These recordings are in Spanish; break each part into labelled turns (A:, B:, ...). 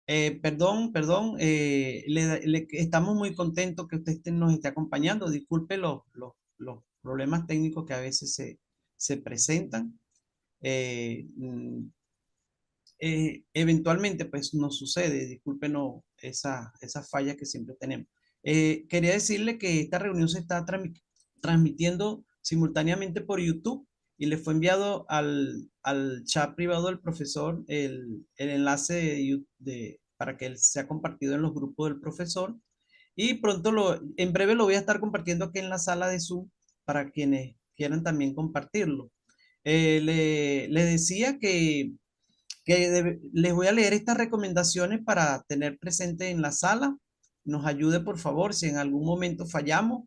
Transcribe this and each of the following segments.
A: Perdón, estamos muy contentos que usted nos esté acompañando. Disculpe los problemas técnicos que a veces se presentan. Eh, mm, Eventualmente, pues nos sucede, discúlpenos esa falla que siempre tenemos. Quería decirle que esta reunión se está transmitiendo simultáneamente por YouTube y le fue enviado al chat privado del profesor el enlace para que él sea compartido en los grupos del profesor. Y en breve lo voy a estar compartiendo aquí en la sala de Zoom para quienes quieran también compartirlo. Le decía que les voy a leer estas recomendaciones para tener presente en la sala. Nos ayude, por favor, si en algún momento fallamos,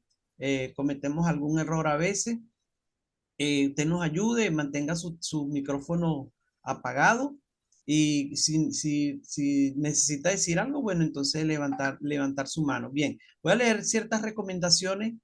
A: cometemos algún error a veces, usted nos ayude, mantenga su micrófono apagado y si necesita decir algo, bueno, entonces levantar su mano. Bien, voy a leer ciertas recomendaciones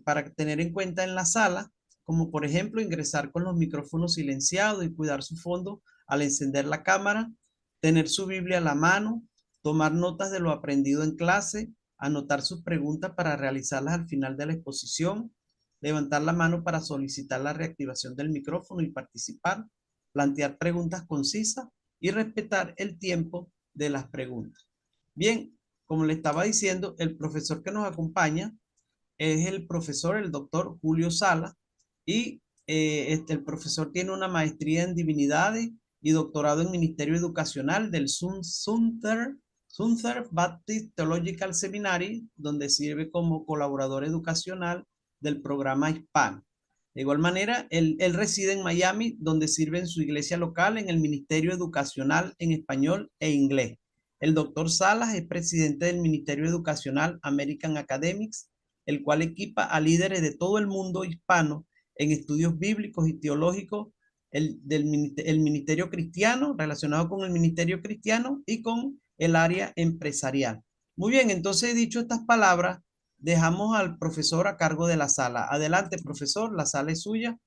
A: para tener en cuenta en la sala, como por ejemplo ingresar con los micrófonos silenciados y cuidar su fondo al encender la cámara, tener su Biblia a la mano, tomar notas de lo aprendido en clase, anotar sus preguntas para realizarlas al final de la exposición, levantar la mano para solicitar la reactivación del micrófono y participar, plantear preguntas concisas y respetar el tiempo de las preguntas. Bien, como le estaba diciendo, el profesor que nos acompaña es el doctor Julio Sala, y el profesor tiene una maestría en divinidades y doctorado en Ministerio Educacional del Sunther Baptist Theological Seminary, donde sirve como colaborador educacional del programa hispano. De igual manera, él reside en Miami, donde sirve en su iglesia local en el Ministerio Educacional en español e inglés. El doctor Salas es presidente del Ministerio Educacional American Academics, el cual equipa a líderes de todo el mundo hispano en estudios bíblicos y teológicos, el ministerio cristiano, relacionado con el ministerio cristiano y con el área empresarial. Muy bien, entonces dicho estas palabras, dejamos al profesor a cargo de la sala. Adelante, profesor, la sala es suya.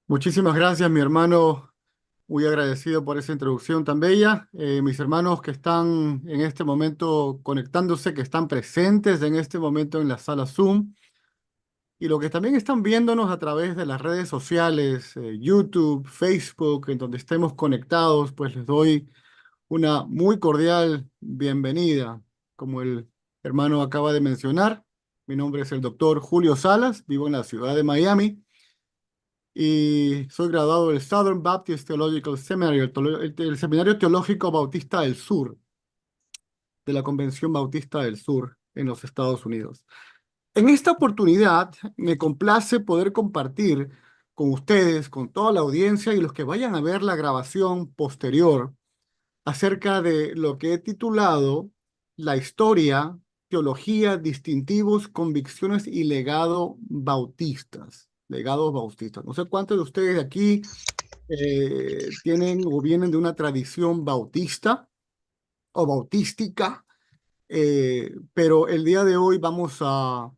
B: Muchísimas gracias, mi hermano. Muy agradecido por esa introducción tan bella. Mis hermanos que están en este momento conectándose, que están presentes en este momento en la sala Zoom, y los que también están viéndonos a través de las redes sociales, YouTube, Facebook, en donde estemos conectados, pues les doy una muy cordial bienvenida. Como el hermano acaba de mencionar, mi nombre es el doctor Julio Salas, vivo en la ciudad de Miami y soy graduado del Southern Baptist Theological Seminary, el Seminario Teológico Bautista del Sur, de la Convención Bautista del Sur en los Estados Unidos. En esta oportunidad me complace poder compartir con ustedes, con toda la audiencia y los que vayan a ver la grabación posterior, acerca de lo que he titulado La historia, teología, distintivos, convicciones y legado bautistas. Legados bautistas. No sé cuántos de ustedes de aquí tienen o vienen de una tradición bautista o bautística, pero el día de hoy vamos a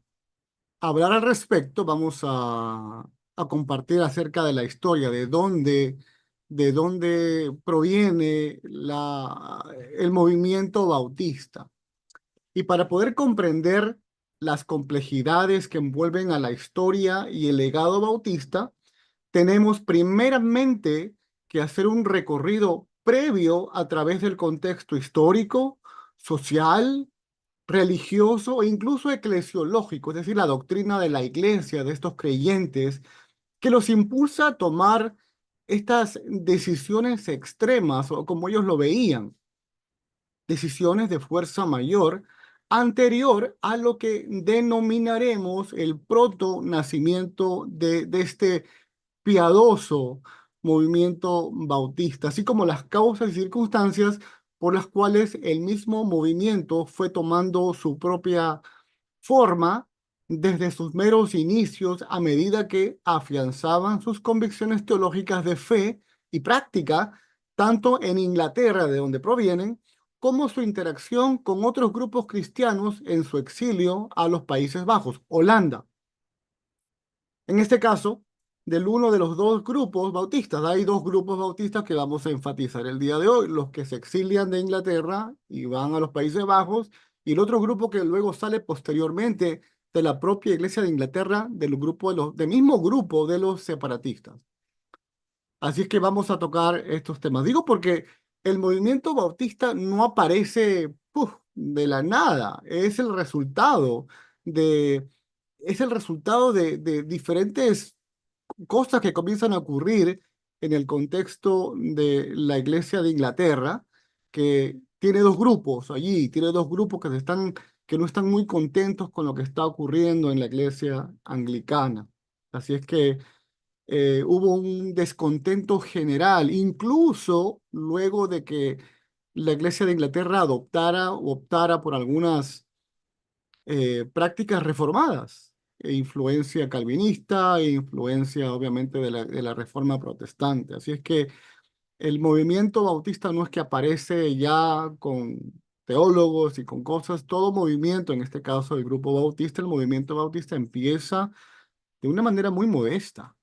B: hablar al respecto, vamos a compartir acerca de la historia, de dónde proviene el movimiento bautista. Y para poder comprender las complejidades que envuelven a la historia y el legado bautista, tenemos primeramente que hacer un recorrido previo a través del contexto histórico, social, religioso e incluso eclesiológico, es decir, la doctrina de la iglesia, de estos creyentes, que los impulsa a tomar estas decisiones extremas, o como ellos lo veían, decisiones de fuerza mayor, anterior a lo que denominaremos el proto-nacimiento de este piadoso movimiento bautista, así como las causas y circunstancias por las cuales el mismo movimiento fue tomando su propia forma desde sus meros inicios a medida que afianzaban sus convicciones teológicas de fe y práctica, tanto en Inglaterra, de donde provienen, como su interacción con otros grupos cristianos en su exilio a los Países Bajos, Holanda. En este caso, del uno de los dos grupos bautistas. Hay dos grupos bautistas que vamos a enfatizar el día de hoy, los que se exilian de Inglaterra y van a los Países Bajos, y el otro grupo que luego sale posteriormente de la propia Iglesia de Inglaterra, del mismo grupo de los separatistas. Así es que vamos a tocar estos temas. Digo porque el movimiento bautista no aparece de la nada, de, es el resultado de diferentes cosas que comienzan a ocurrir en el contexto de la Iglesia de Inglaterra, que tiene dos grupos allí, tiene dos grupos que no están muy contentos con lo que está ocurriendo en la Iglesia anglicana. Así es que hubo un descontento general, incluso luego de que la Iglesia de Inglaterra adoptara o optara por algunas prácticas reformadas, influencia calvinista e influencia obviamente de la reforma protestante. Así es que el movimiento bautista no es que aparece ya con teólogos y con cosas, todo movimiento, en este caso el grupo bautista, el movimiento bautista empieza de una manera muy modesta,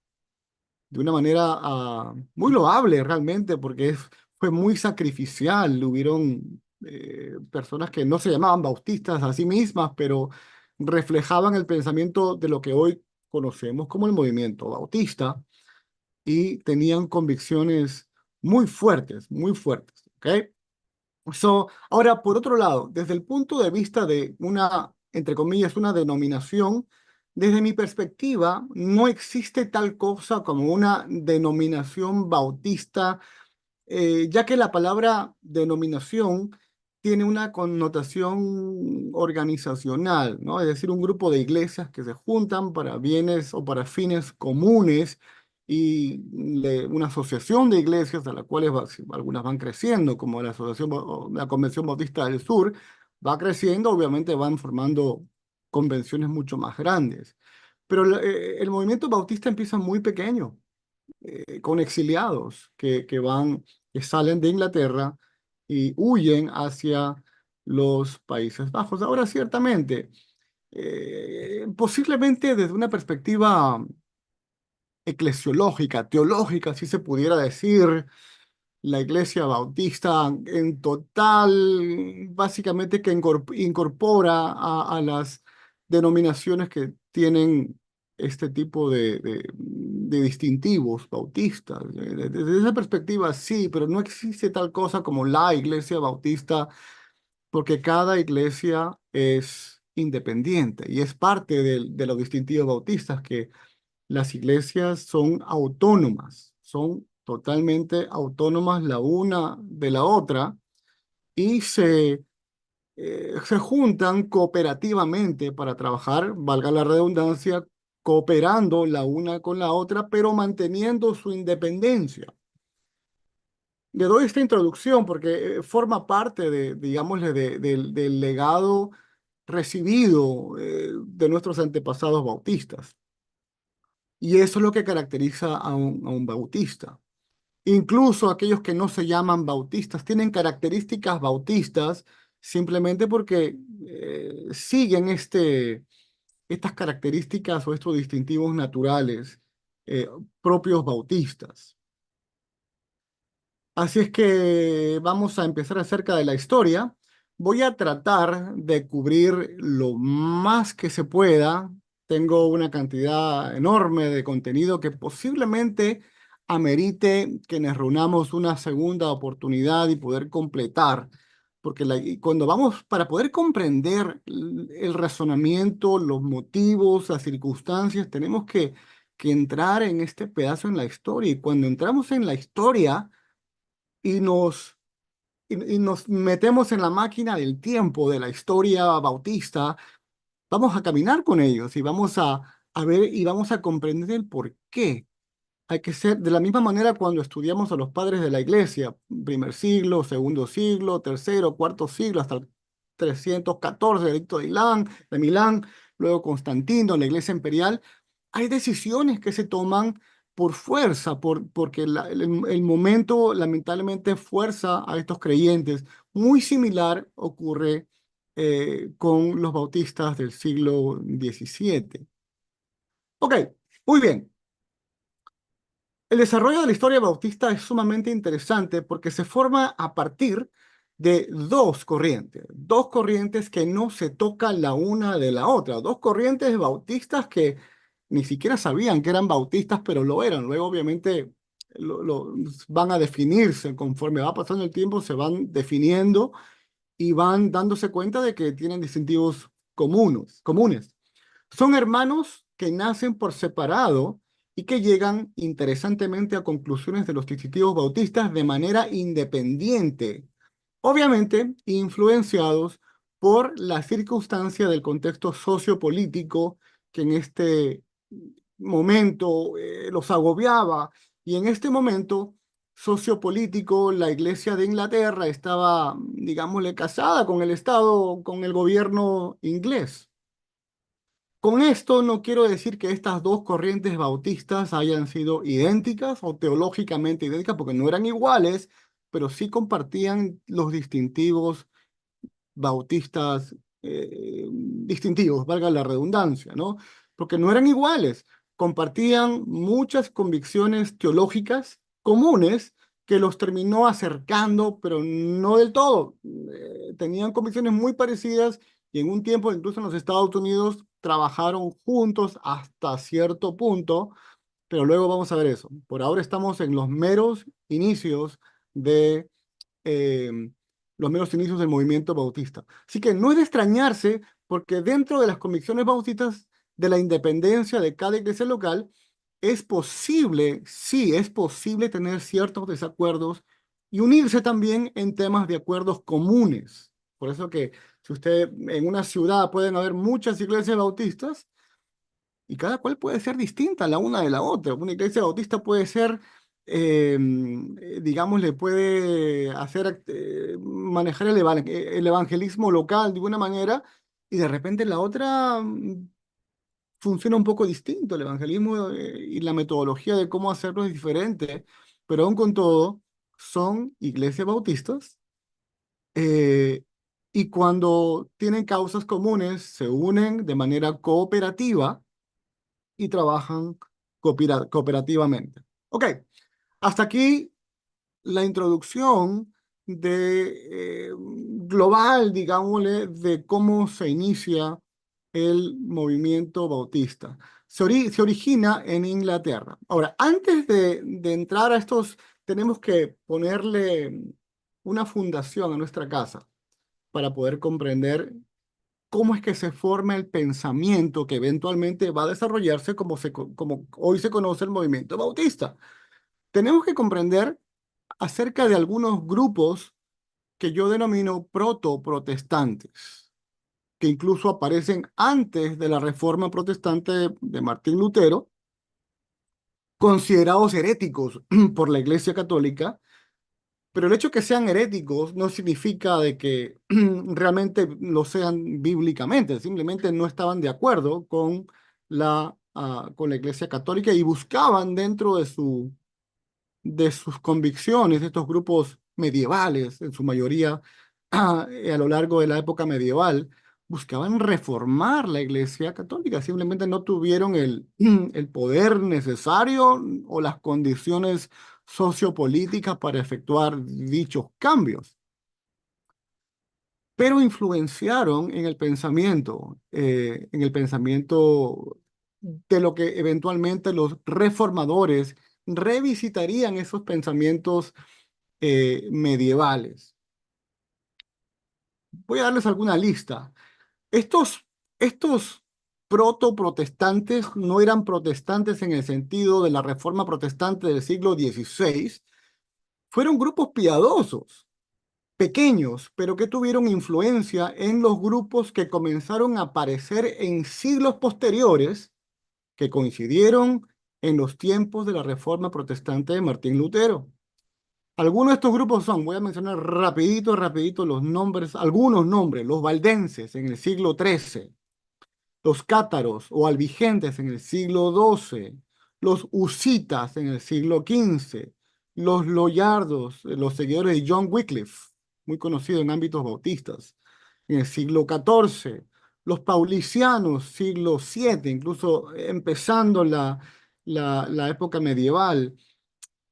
B: de una manera muy loable realmente, porque fue muy sacrificial. Hubieron personas que no se llamaban bautistas a sí mismas, pero reflejaban el pensamiento de lo que hoy conocemos como el movimiento bautista y tenían convicciones muy fuertes, muy fuertes. ¿Ok? Ahora, por otro lado, desde el punto de vista de una, entre comillas, una denominación, desde mi perspectiva, no existe tal cosa como una denominación bautista, ya que la palabra denominación tiene una connotación organizacional, ¿no? Es decir, un grupo de iglesias que se juntan para bienes o para fines comunes y una asociación de iglesias a las cuales algunas van creciendo, como la la Convención Bautista del Sur, va creciendo, obviamente van formando convenciones mucho más grandes. Pero el movimiento bautista empieza muy pequeño, con exiliados que salen de Inglaterra y huyen hacia los Países Bajos. Ahora, ciertamente, posiblemente desde una perspectiva eclesiológica, teológica, si se pudiera decir, la Iglesia Bautista en total, básicamente que incorpora a las denominaciones que tienen este tipo de distintivos bautistas. Desde esa perspectiva, sí, pero no existe tal cosa como la Iglesia Bautista, porque cada iglesia es independiente y es parte de los distintivos bautistas, que las iglesias son autónomas, son totalmente autónomas la una de la otra y se juntan cooperativamente para trabajar, valga la redundancia, cooperando la una con la otra, pero manteniendo su independencia. Le doy esta introducción porque forma parte digámosle, del legado recibido de nuestros antepasados bautistas. Y eso es lo que caracteriza a un bautista. Incluso aquellos que no se llaman bautistas tienen características bautistas simplemente porque siguen estas características o estos distintivos naturales propios bautistas. Así es que vamos a empezar acerca de la historia. Voy a tratar de cubrir lo más que se pueda. Tengo una cantidad enorme de contenido que posiblemente amerite que nos reunamos una segunda oportunidad y poder completar. Porque y cuando vamos, para poder comprender el razonamiento, los motivos, las circunstancias, tenemos que entrar en este pedazo en la historia. Y cuando entramos en la historia, y y nos metemos en la máquina del tiempo de la historia bautista, vamos a caminar con ellos y vamos a ver y vamos a comprender el por qué. Hay que ser de la misma manera cuando estudiamos a los padres de la iglesia, primer siglo, segundo siglo, tercero, cuarto siglo, hasta el 314, edicto de Milán, luego Constantino, la iglesia imperial. Hay decisiones que se toman por fuerza, porque el momento lamentablemente fuerza a estos creyentes. Muy similar ocurre con los bautistas del siglo XVII. Ok, muy bien. El desarrollo de la historia bautista es sumamente interesante porque se forma a partir de dos corrientes que no se tocan la una de la otra, dos corrientes bautistas que ni siquiera sabían que eran bautistas, pero lo eran. Luego, obviamente, van a definirse conforme va pasando el tiempo, se van definiendo y van dándose cuenta de que tienen distintivos comunes. Son hermanos que nacen por separado y que llegan interesantemente a conclusiones de los distintivos bautistas de manera independiente, obviamente influenciados por la circunstancia del contexto sociopolítico que en este momento los agobiaba. Y en este momento sociopolítico, la Iglesia de Inglaterra estaba, digámosle, casada con el Estado, con el gobierno inglés. Con esto no quiero decir que estas dos corrientes bautistas hayan sido idénticas o teológicamente idénticas, porque no eran iguales, pero sí compartían los distintivos bautistas distintivos, valga la redundancia, ¿no? Porque no eran iguales, compartían muchas convicciones teológicas comunes que los terminó acercando, pero no del todo. Tenían convicciones muy parecidas y en un tiempo, incluso en los Estados Unidos, trabajaron juntos hasta cierto punto, pero luego vamos a ver eso. Por ahora estamos en los meros inicios de eh, los meros inicios del movimiento bautista. Así que no es de extrañarse porque dentro de las convicciones bautistas de la independencia de cada iglesia local, es posible, sí, es posible tener ciertos desacuerdos y unirse también en temas de acuerdos comunes. Por eso que si usted en una ciudad pueden haber muchas iglesias bautistas, y cada cual puede ser distinta la una de la otra. Una iglesia bautista puede ser, digamos, le puede hacer, manejar el evangelismo local de una manera y de repente la otra funciona un poco distinto. El evangelismo y la metodología de cómo hacerlo es diferente, pero aún con todo son iglesias bautistas eh, y cuando tienen causas comunes se unen de manera cooperativa y trabajan cooperativamente. Ok, hasta aquí la introducción global, digámosle, de cómo se inicia el movimiento bautista. Se origina en Inglaterra. Ahora, antes de entrar a estos, tenemos que ponerle una fundación a nuestra casa para poder comprender cómo es que se forma el pensamiento que eventualmente va a desarrollarse como hoy se conoce el movimiento bautista. Tenemos que comprender acerca de algunos grupos que yo denomino proto-protestantes, que incluso aparecen antes de la Reforma Protestante de Martín Lutero, considerados heréticos por la Iglesia Católica. Pero el hecho de que sean heréticos no significa de que realmente lo sean bíblicamente, simplemente no estaban de acuerdo con con la Iglesia Católica y buscaban dentro de sus convicciones, de estos grupos medievales, en su mayoría a lo largo de la época medieval, buscaban reformar la Iglesia Católica, simplemente no tuvieron el poder necesario o las condiciones sociopolíticas para efectuar dichos cambios, pero influenciaron en el pensamiento de lo que eventualmente los reformadores revisitarían esos pensamientos medievales. Voy a darles alguna lista. Estos proto-protestantes no eran protestantes en el sentido de la Reforma Protestante del siglo XVI, fueron grupos piadosos, pequeños, pero que tuvieron influencia en los grupos que comenzaron a aparecer en siglos posteriores, que coincidieron en los tiempos de la Reforma Protestante de Martín Lutero. Algunos de estos grupos son, voy a mencionar rapidito los nombres, algunos nombres: los valdenses en el siglo XIII, los cátaros o albigentes en el siglo XII, los husitas en el siglo XV, los loyardos, los seguidores de John Wycliffe, muy conocido en ámbitos bautistas, en el siglo XIV, los paulicianos, siglo VII, incluso empezando la época medieval,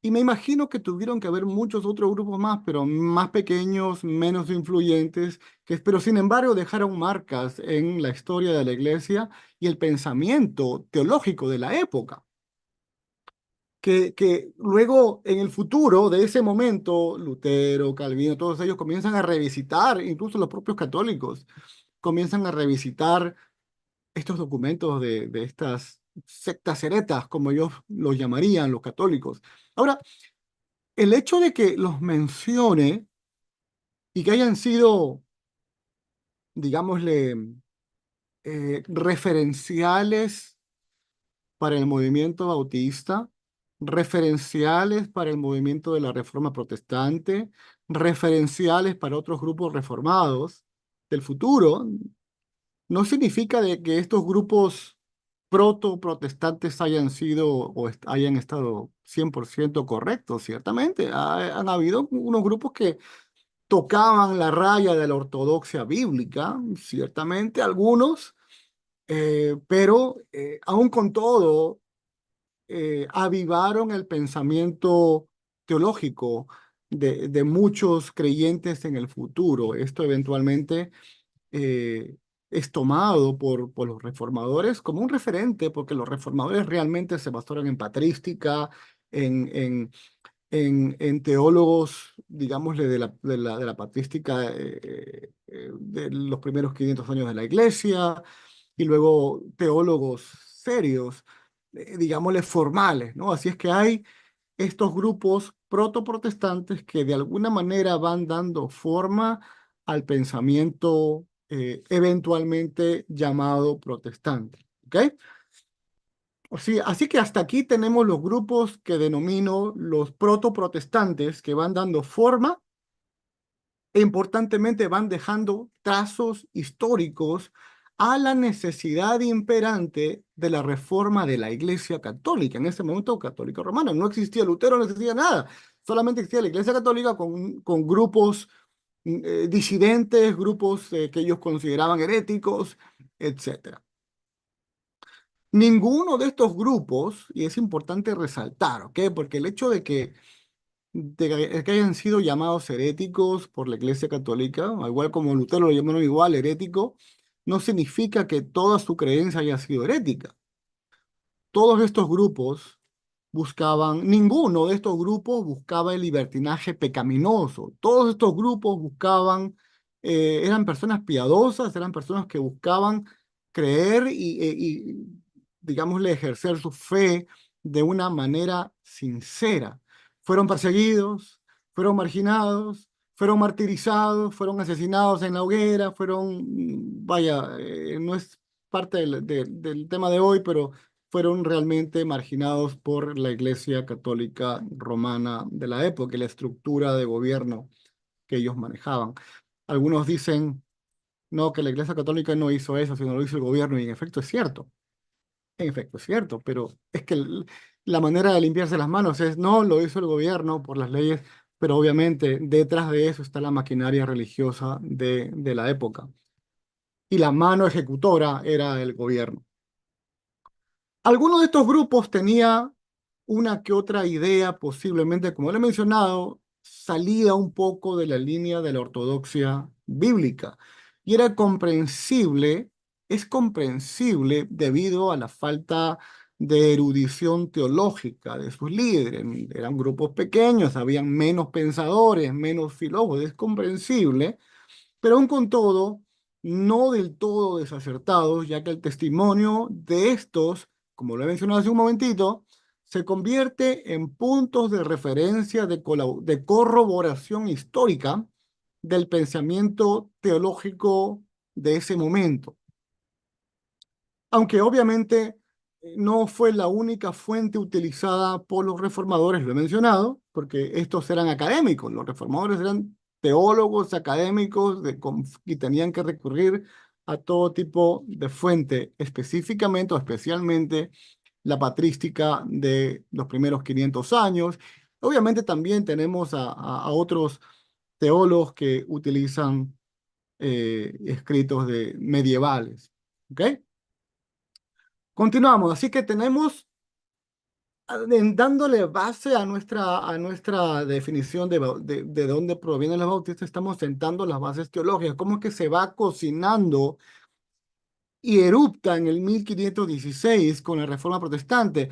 B: Y me imagino que tuvieron que haber muchos otros grupos más, pero más pequeños, menos influyentes, pero sin embargo dejaron marcas en la historia de la iglesia y el pensamiento teológico de la época. Que luego en el futuro de ese momento, Lutero, Calvino, todos ellos comienzan a revisitar, incluso los propios católicos, comienzan a revisitar estos documentos de estas sectas heretas, como ellos los llamarían los católicos. Ahora, el hecho de que los mencione y que hayan sido, digámosle, referenciales para el movimiento bautista, referenciales para el movimiento de la Reforma Protestante, referenciales para otros grupos reformados del futuro, no significa de que estos grupos proto-protestantes hayan sido o hayan estado 100% correctos, ciertamente. Han habido unos grupos que tocaban la raya de la ortodoxia bíblica, ciertamente algunos, pero aún con todo, avivaron el pensamiento teológico de muchos creyentes en el futuro. Esto eventualmente eh, es tomado por los reformadores como un referente, porque los reformadores realmente se basaron en patrística, en, en, en teólogos, digámosle, de la patrística de los primeros 500 años de la iglesia, y luego teólogos serios, digámosle, formales, ¿no? Así es que hay estos grupos protoprotestantes que de alguna manera van dando forma al pensamiento eventualmente llamado protestante. ¿Ok? Así que hasta aquí tenemos los grupos que denomino los protoprotestantes que van dando forma e importantemente van dejando trazos históricos a la necesidad imperante de la reforma de la Iglesia Católica. En ese momento, católica romana, no existía Lutero, no existía nada. Solamente existía la Iglesia Católica con grupos disidentes, grupos que ellos consideraban heréticos, etcétera. Ninguno de estos grupos, y es importante resaltar, ¿ok? Porque el hecho de que hayan sido llamados heréticos por la Iglesia Católica, al igual como Lutero lo llamaron igual herético, no significa que toda su creencia haya sido herética. Todos estos grupos ninguno de estos grupos buscaba el libertinaje pecaminoso. Todos estos grupos eran personas piadosas, eran personas que buscaban creer digámosle, ejercer su fe de una manera sincera. Fueron perseguidos, fueron marginados, fueron martirizados, fueron asesinados en la hoguera, vaya, no es parte del tema de hoy, pero fueron realmente marginados por la Iglesia Católica Romana de la época y la estructura de gobierno que ellos manejaban. Algunos dicen, no, que la Iglesia Católica no hizo eso, sino lo hizo el gobierno, y en efecto es cierto. En efecto es cierto, pero es que la manera de limpiarse las manos es, no, lo hizo el gobierno por las leyes, pero obviamente detrás de eso está la maquinaria religiosa de la época. Y la mano ejecutora era el gobierno. Alguno de estos grupos tenía una que otra idea, posiblemente, como le he mencionado, salida un poco de la línea de la ortodoxia bíblica. Y era comprensible, es comprensible debido a la falta de erudición teológica de sus líderes. Eran grupos pequeños, habían menos pensadores, menos filólogos, es comprensible, pero aún con todo, no del todo desacertados, ya que el testimonio de estos, como lo he mencionado hace un momentito, se convierte en puntos de referencia de corroboración histórica del pensamiento teológico de ese momento. Aunque obviamente no fue la única fuente utilizada por los reformadores, lo he mencionado, porque estos eran académicos, los reformadores eran teólogos académicos y tenían que recurrir a todo tipo de fuente, específicamente o especialmente la patrística de los primeros 500 años. Obviamente también tenemos a otros teólogos que utilizan escritos medievales. ¿Ok? Continuamos, así que tenemos dándole base a nuestra definición de dónde provienen los bautistas, estamos sentando las bases teológicas, cómo es que se va cocinando y erupta en el 1516 con la Reforma Protestante.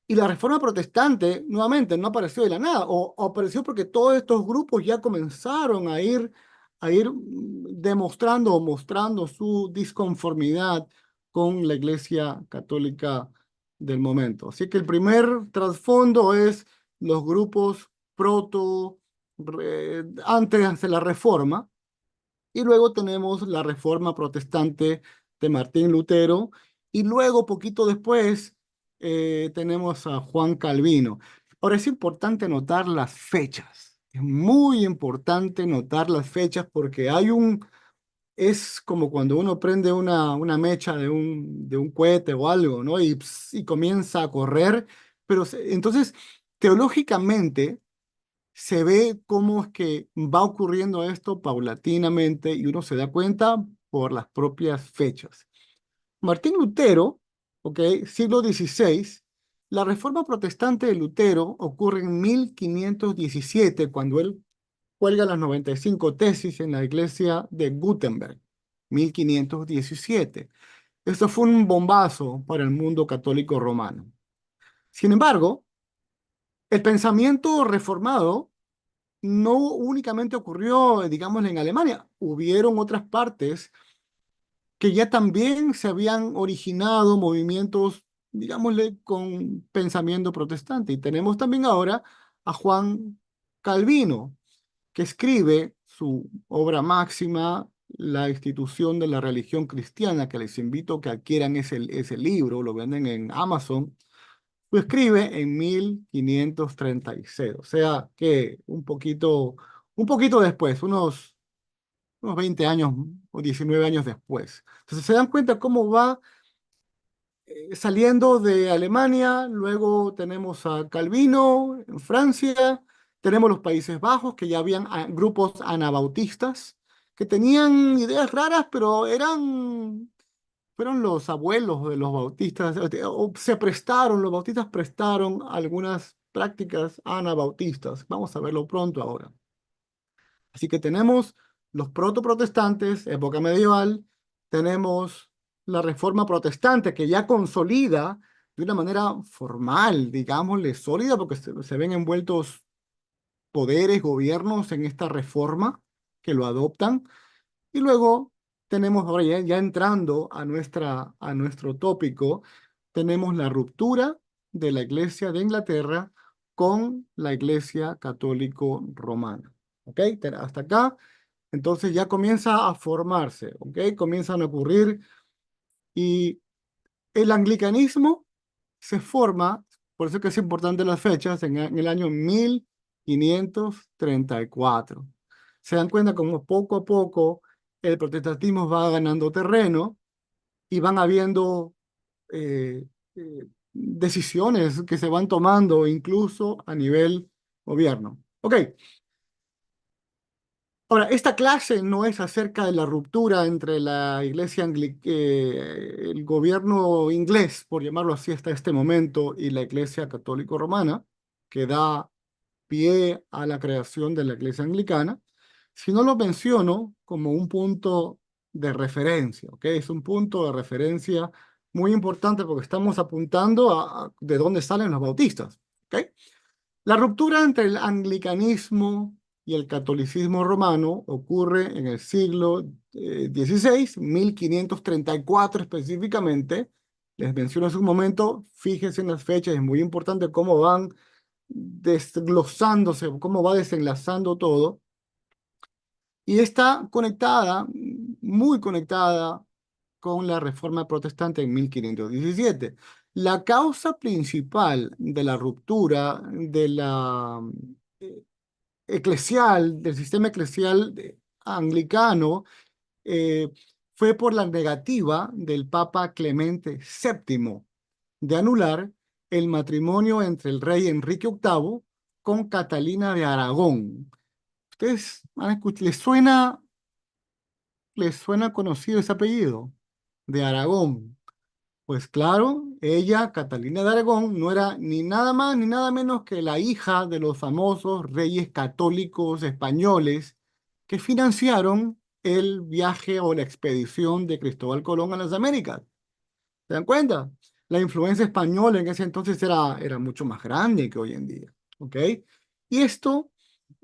B: Y la Reforma Protestante, nuevamente, no apareció de la nada, o apareció porque todos estos grupos ya comenzaron a ir demostrando o mostrando su disconformidad con la Iglesia Católica del momento. Así que el primer trasfondo es los grupos antes de la Reforma, y luego tenemos la Reforma Protestante de Martín Lutero, y luego, poquito después, tenemos a Juan Calvino. Ahora es importante notar las fechas. Es muy importante notar las fechas porque es como cuando uno prende una mecha de un cohete o algo, ¿no? Y comienza a correr, pero entonces, teológicamente, se ve cómo es que va ocurriendo esto paulatinamente y uno se da cuenta por las propias fechas. Martín Lutero, ¿ok? Siglo XVI, la reforma protestante de Lutero ocurre en 1517, cuando él cuelga las 95 tesis en la iglesia de Gutenberg, 1517. Esto fue un bombazo para el mundo católico romano. Sin embargo, el pensamiento reformado no únicamente ocurrió, digamos, en Alemania. Hubieron otras partes que ya también se habían originado movimientos, digámosle, con pensamiento protestante. Y tenemos también ahora a Juan Calvino, que escribe su obra máxima, La institución de la religión cristiana, que les invito a que adquieran ese libro, lo venden en Amazon. Lo escribe en 1536, o sea que un poquito después, unos 20 años o 19 años después. Entonces se dan cuenta cómo va saliendo de Alemania, luego tenemos a Calvino en Francia, tenemos los Países Bajos, que ya habían grupos anabautistas, que tenían ideas raras, pero fueron los abuelos de los bautistas, o los bautistas prestaron algunas prácticas anabautistas. Vamos a verlo pronto ahora. Así que tenemos los protoprotestantes, época medieval, tenemos la reforma protestante que ya consolida de una manera formal, digámosle, sólida, porque se ven envueltos poderes, gobiernos en esta reforma que lo adoptan. Y luego tenemos, ahora ya entrando a nuestro tópico, tenemos la ruptura de la Iglesia de Inglaterra con la Iglesia católico romana. ¿Ok? Hasta acá. Entonces ya comienza a formarse, ¿ok? Comienzan a ocurrir y el anglicanismo se forma, por eso que es importante las fechas, en el año 1534. Se dan cuenta como poco a poco el protestantismo va ganando terreno y van habiendo decisiones que se van tomando incluso a nivel gobierno. Ok, ahora, esta clase no es acerca de la ruptura entre la iglesia el gobierno inglés, por llamarlo así hasta este momento, y la iglesia católico romana, que da pie a la creación de la iglesia anglicana, sino lo menciono como un punto de referencia, ¿ok? Es un punto de referencia muy importante porque estamos apuntando de dónde salen los bautistas, ¿ok? La ruptura entre el anglicanismo y el catolicismo romano ocurre en el siglo XVI, 1534 específicamente. Les menciono hace un momento, fíjense en las fechas, es muy importante cómo van desglosándose, cómo va desenlazando todo. Y está conectada, muy conectada con la Reforma Protestante en 1517. La causa principal de la ruptura de la del sistema eclesial anglicano, eh, fue por la negativa del Papa Clemente VII de anular el matrimonio entre el rey Enrique VIII con Catalina de Aragón. ¿Ustedes han escuchado? ¿Les suena conocido ese apellido? De Aragón. Pues claro, ella, Catalina de Aragón, no era ni nada más ni nada menos que la hija de los famosos reyes católicos españoles que financiaron el viaje o la expedición de Cristóbal Colón a las Américas. ¿Se dan cuenta? La influencia española en ese entonces era mucho más grande que hoy en día. ¿Ok? Y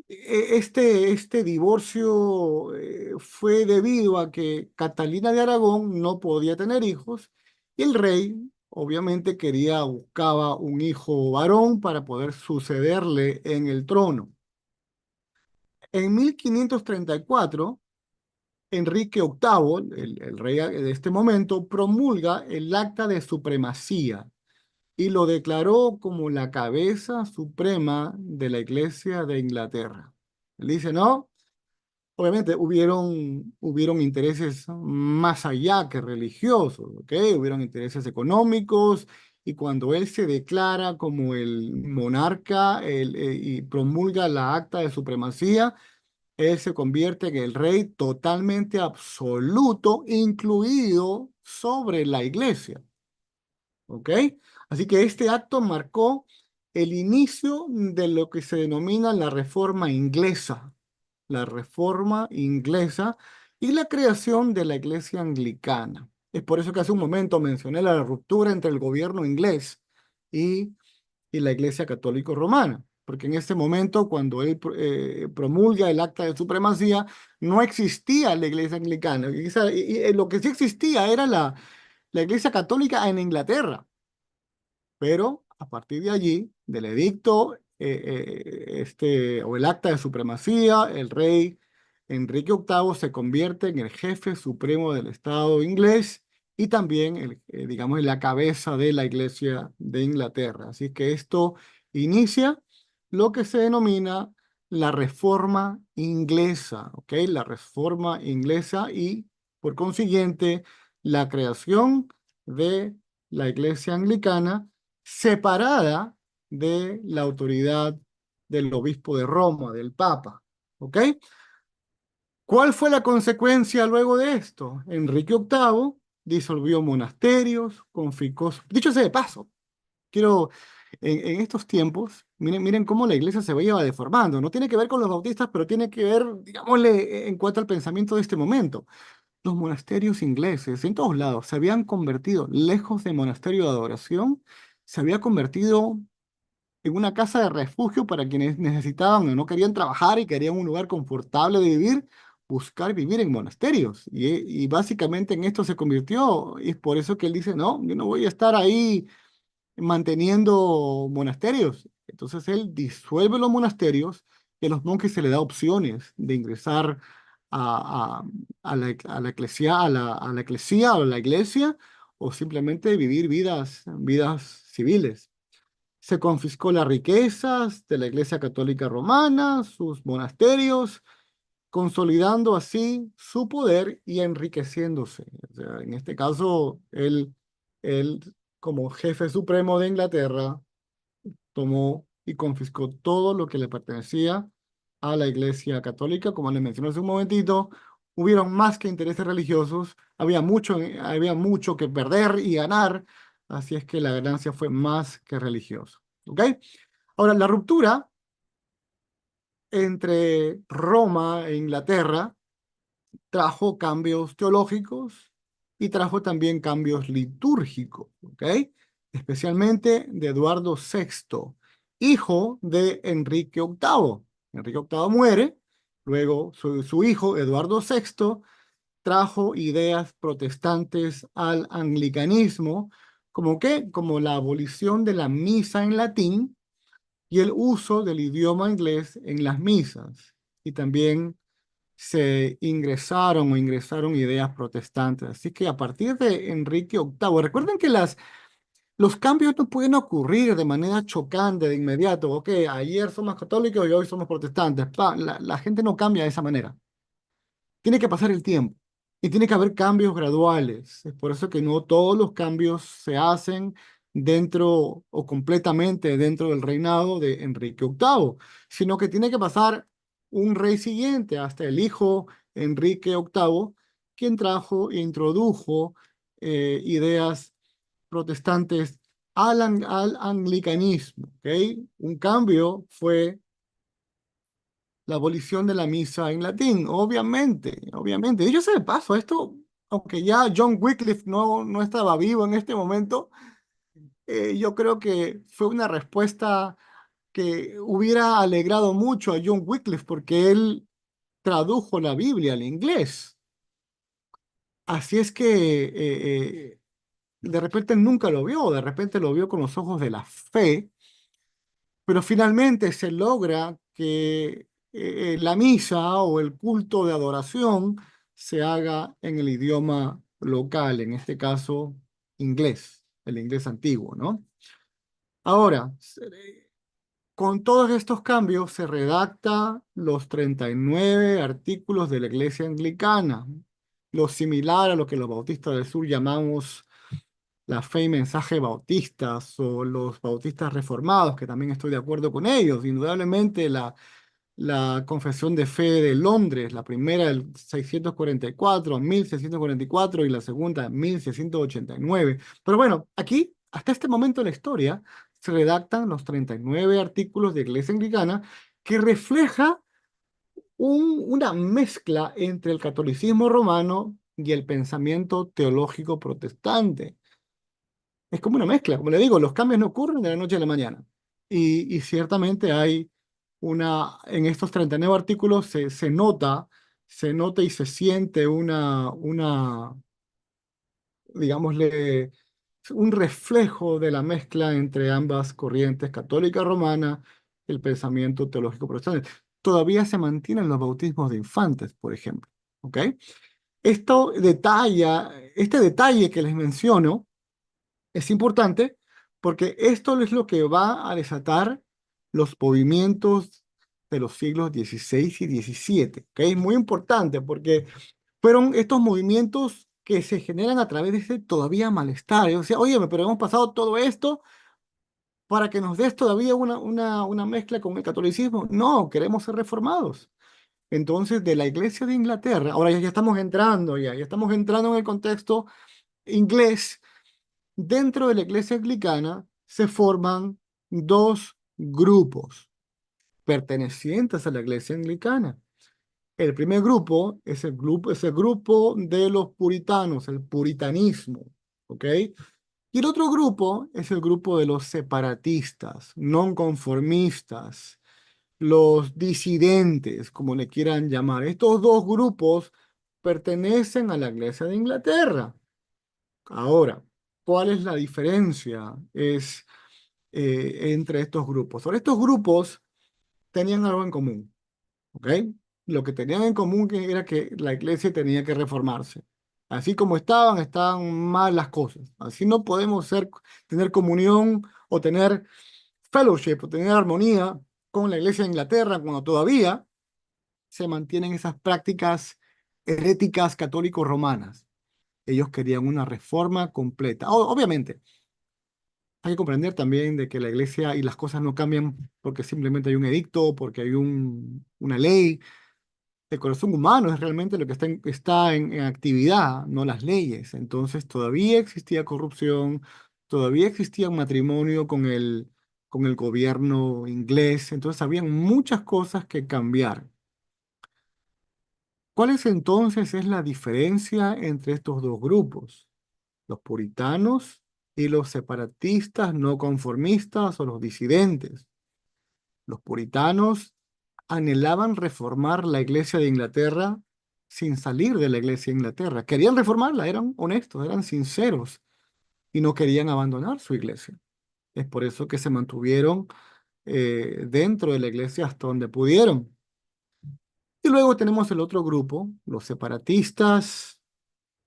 B: este divorcio fue debido a que Catalina de Aragón no podía tener hijos y el rey obviamente buscaba un hijo varón para poder sucederle en el trono. En 1534, Enrique VIII, el rey de este momento, promulga el Acta de Supremacía y lo declaró como la cabeza suprema de la Iglesia de Inglaterra. Él dice, no. Obviamente hubieron intereses más allá que religiosos, ¿ok? Hubieron intereses económicos y cuando él se declara como el monarca y promulga la acta de supremacía, él se convierte en el rey totalmente absoluto, incluido sobre la iglesia, ¿ok? Así que este acto marcó el inicio de lo que se denomina la reforma inglesa y la creación de la iglesia anglicana. Es por eso que hace un momento mencioné la ruptura entre el gobierno inglés y, y la iglesia católico romana, porque en ese momento, cuando él promulga el acta de supremacía, no existía la iglesia anglicana. Lo que sí existía era la iglesia católica en Inglaterra. Pero a partir de allí, del edicto o el acta de supremacía, el rey Enrique VIII se convierte en el jefe supremo del Estado inglés y también, digamos, en la cabeza de la Iglesia de Inglaterra. Así que esto inicia lo que se denomina la Reforma Inglesa, ¿ok? La Reforma Inglesa y, por consiguiente, la creación de la Iglesia Anglicana separada de la autoridad del obispo de Roma, del Papa. ¿Ok? ¿Cuál fue la consecuencia luego de esto? Enrique VIII disolvió monasterios, confiscó... Dicho sea de paso, quiero, en estos tiempos, miren cómo la iglesia se va deformando. No tiene que ver con los bautistas, pero tiene que ver, digámosle, en cuanto al pensamiento de este momento. Los monasterios ingleses en todos lados se habían convertido, lejos de monasterio de adoración, se había convertido en una casa de refugio para quienes necesitaban o no querían trabajar y querían un lugar confortable de vivir, buscar vivir en monasterios. Y básicamente en esto se convirtió, y es por eso que él dice, no, yo no voy a estar ahí manteniendo monasterios. Entonces él disuelve los monasterios y a los monjes se les da opciones de ingresar a, a, a la eclesia, a la eclesia o a la iglesia o simplemente vivir vidas civiles. Se confiscó las riquezas de la Iglesia Católica Romana, sus monasterios, consolidando así su poder y enriqueciéndose. O sea, en este caso, él, como jefe supremo de Inglaterra, tomó y confiscó todo lo que le pertenecía a la Iglesia Católica. Como les mencioné hace un momentito, hubieron más que intereses religiosos, había mucho que perder y ganar, así es que la ganancia fue más que religiosa. ¿Ok? Ahora, la ruptura entre Roma e Inglaterra trajo cambios teológicos y trajo también cambios litúrgicos, ¿ok? Especialmente de Eduardo VI, hijo de Enrique VIII. Enrique VIII muere, luego su hijo Eduardo VI trajo ideas protestantes al anglicanismo, como que, como la abolición de la misa en latín y el uso del idioma inglés en las misas. Y también se ingresaron ideas protestantes. Así que a partir de Enrique VIII, recuerden que los cambios no pueden ocurrir de manera chocante de inmediato. Ok, ayer somos católicos y hoy somos protestantes. La gente no cambia de esa manera. Tiene que pasar el tiempo y tiene que haber cambios graduales. Es por eso que no todos los cambios se hacen dentro o completamente dentro del reinado de Enrique VIII, sino que tiene que pasar un rey siguiente hasta el hijo Enrique VIII, quien trajo e introdujo ideas protestantes al anglicanismo, ¿ok? Un cambio fue la abolición de la misa en latín, obviamente, obviamente. Dicho sea de paso, esto, aunque ya John Wycliffe no estaba vivo en este momento, yo creo que fue una respuesta que hubiera alegrado mucho a John Wycliffe porque él tradujo la Biblia al inglés. Así es que de repente nunca lo vio, de repente lo vio con los ojos de la fe, pero finalmente se logra que la misa o el culto de adoración se haga en el idioma local, en este caso inglés, el inglés antiguo, ¿no? Ahora, con todos estos cambios se redacta los 39 artículos de la Iglesia Anglicana, lo similar a lo que los bautistas del sur llamamos la fe y mensaje bautistas o los bautistas reformados, que también estoy de acuerdo con ellos. Indudablemente la Confesión de Fe de Londres, la primera del 644 a 1644 y la segunda 1689. Pero bueno, aquí, hasta este momento de la historia, se redactan los 39 artículos de Iglesia Anglicana que refleja una mezcla entre el catolicismo romano y el pensamiento teológico protestante. Es como una mezcla, como le digo, los cambios no ocurren de la noche a la mañana. Y ciertamente hay en estos 39 artículos se nota y se siente digámosle, un reflejo de la mezcla entre ambas corrientes, católica romana, el pensamiento teológico protestante. Todavía se mantienen los bautismos de infantes, por ejemplo. ¿Ok? Este detalle que les menciono, es importante porque esto es lo que va a desatar los movimientos de los siglos XVI y XVII, que es muy importante porque fueron estos movimientos que se generan a través de ese todavía malestar. O sea, oye, pero hemos pasado todo esto para que nos des todavía una mezcla con el catolicismo. No, queremos ser reformados. Entonces, de la Iglesia de Inglaterra, ahora ya estamos entrando, ya estamos entrando en el contexto inglés. Dentro de la Iglesia Anglicana se forman dos grupos pertenecientes a la Iglesia Anglicana. El primer grupo es el grupo de los puritanos, el puritanismo, ¿ok? Y el otro grupo es el grupo de los separatistas, nonconformistas, los disidentes, como le quieran llamar. Estos dos grupos pertenecen a la Iglesia de Inglaterra. Ahora, ¿cuál es la diferencia entre estos grupos? Ahora, estos grupos tenían algo en común, ¿ok? Lo que tenían en común era que la iglesia tenía que reformarse. Así como estaban mal las cosas. Así no podemos tener comunión o tener fellowship o tener armonía con la iglesia de Inglaterra cuando todavía se mantienen esas prácticas heréticas católico-romanas. Ellos querían una reforma completa. Obviamente, hay que comprender también de que la iglesia y las cosas no cambian porque simplemente hay un edicto, porque hay una ley. El corazón humano es realmente lo que está en actividad, no las leyes. Entonces todavía existía corrupción, todavía existía un matrimonio con el gobierno inglés. Entonces había muchas cosas que cambiar. ¿Cuál es entonces la diferencia entre estos dos grupos? Los puritanos y los separatistas no conformistas o los disidentes. Los puritanos anhelaban reformar la Iglesia de Inglaterra sin salir de la Iglesia de Inglaterra. Querían reformarla, eran honestos, eran sinceros y no querían abandonar su iglesia. Es por eso que se mantuvieron dentro de la iglesia hasta donde pudieron. Y luego tenemos el otro grupo, los separatistas,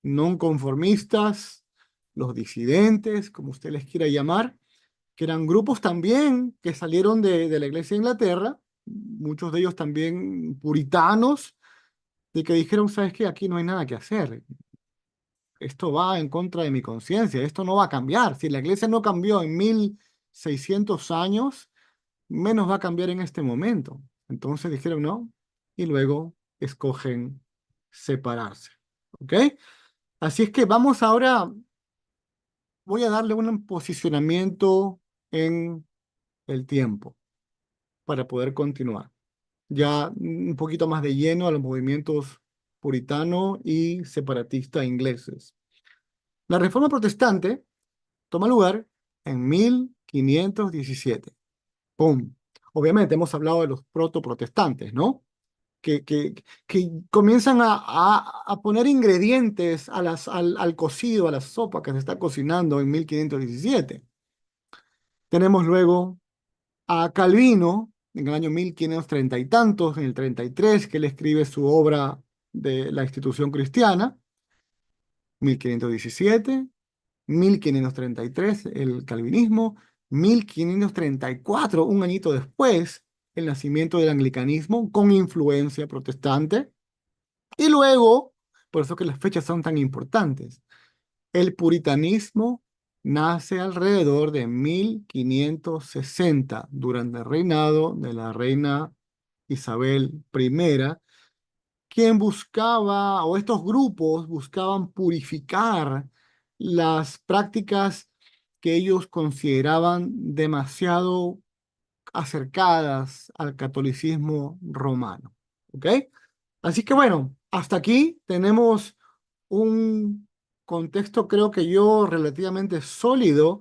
B: no conformistas, los disidentes, como usted les quiera llamar, que eran grupos también que salieron de la Iglesia de Inglaterra, muchos de ellos también puritanos, de que dijeron, ¿sabes qué? Aquí no hay nada que hacer. Esto va en contra de mi conciencia, esto no va a cambiar. Si la Iglesia no cambió en 1600 años, menos va a cambiar en este momento. Entonces dijeron no, y luego escogen separarse. ¿Ok? Así es que vamos ahora voy a darle un posicionamiento en el tiempo para poder continuar. Ya un poquito más de lleno a los movimientos puritano y separatista ingleses. La Reforma Protestante toma lugar en 1517. ¡Pum! Obviamente hemos hablado de los protoprotestantes, ¿no? Que comienzan a poner ingredientes al cocido, a la sopa que se está cocinando en 1517. Tenemos luego a Calvino en el año 1530 y tantos, en el 33, que él escribe su obra de la institución cristiana, 1517, 1533, el calvinismo, 1534, un añito después, el nacimiento del anglicanismo con influencia protestante, y luego, por eso que las fechas son tan importantes, el puritanismo nace alrededor de 1560, durante el reinado de la reina Isabel I, quien buscaba, o estos grupos buscaban purificar las prácticas que ellos consideraban demasiado acercadas al catolicismo romano. ¿Ok? Así que bueno, hasta aquí tenemos un contexto, creo que yo, relativamente sólido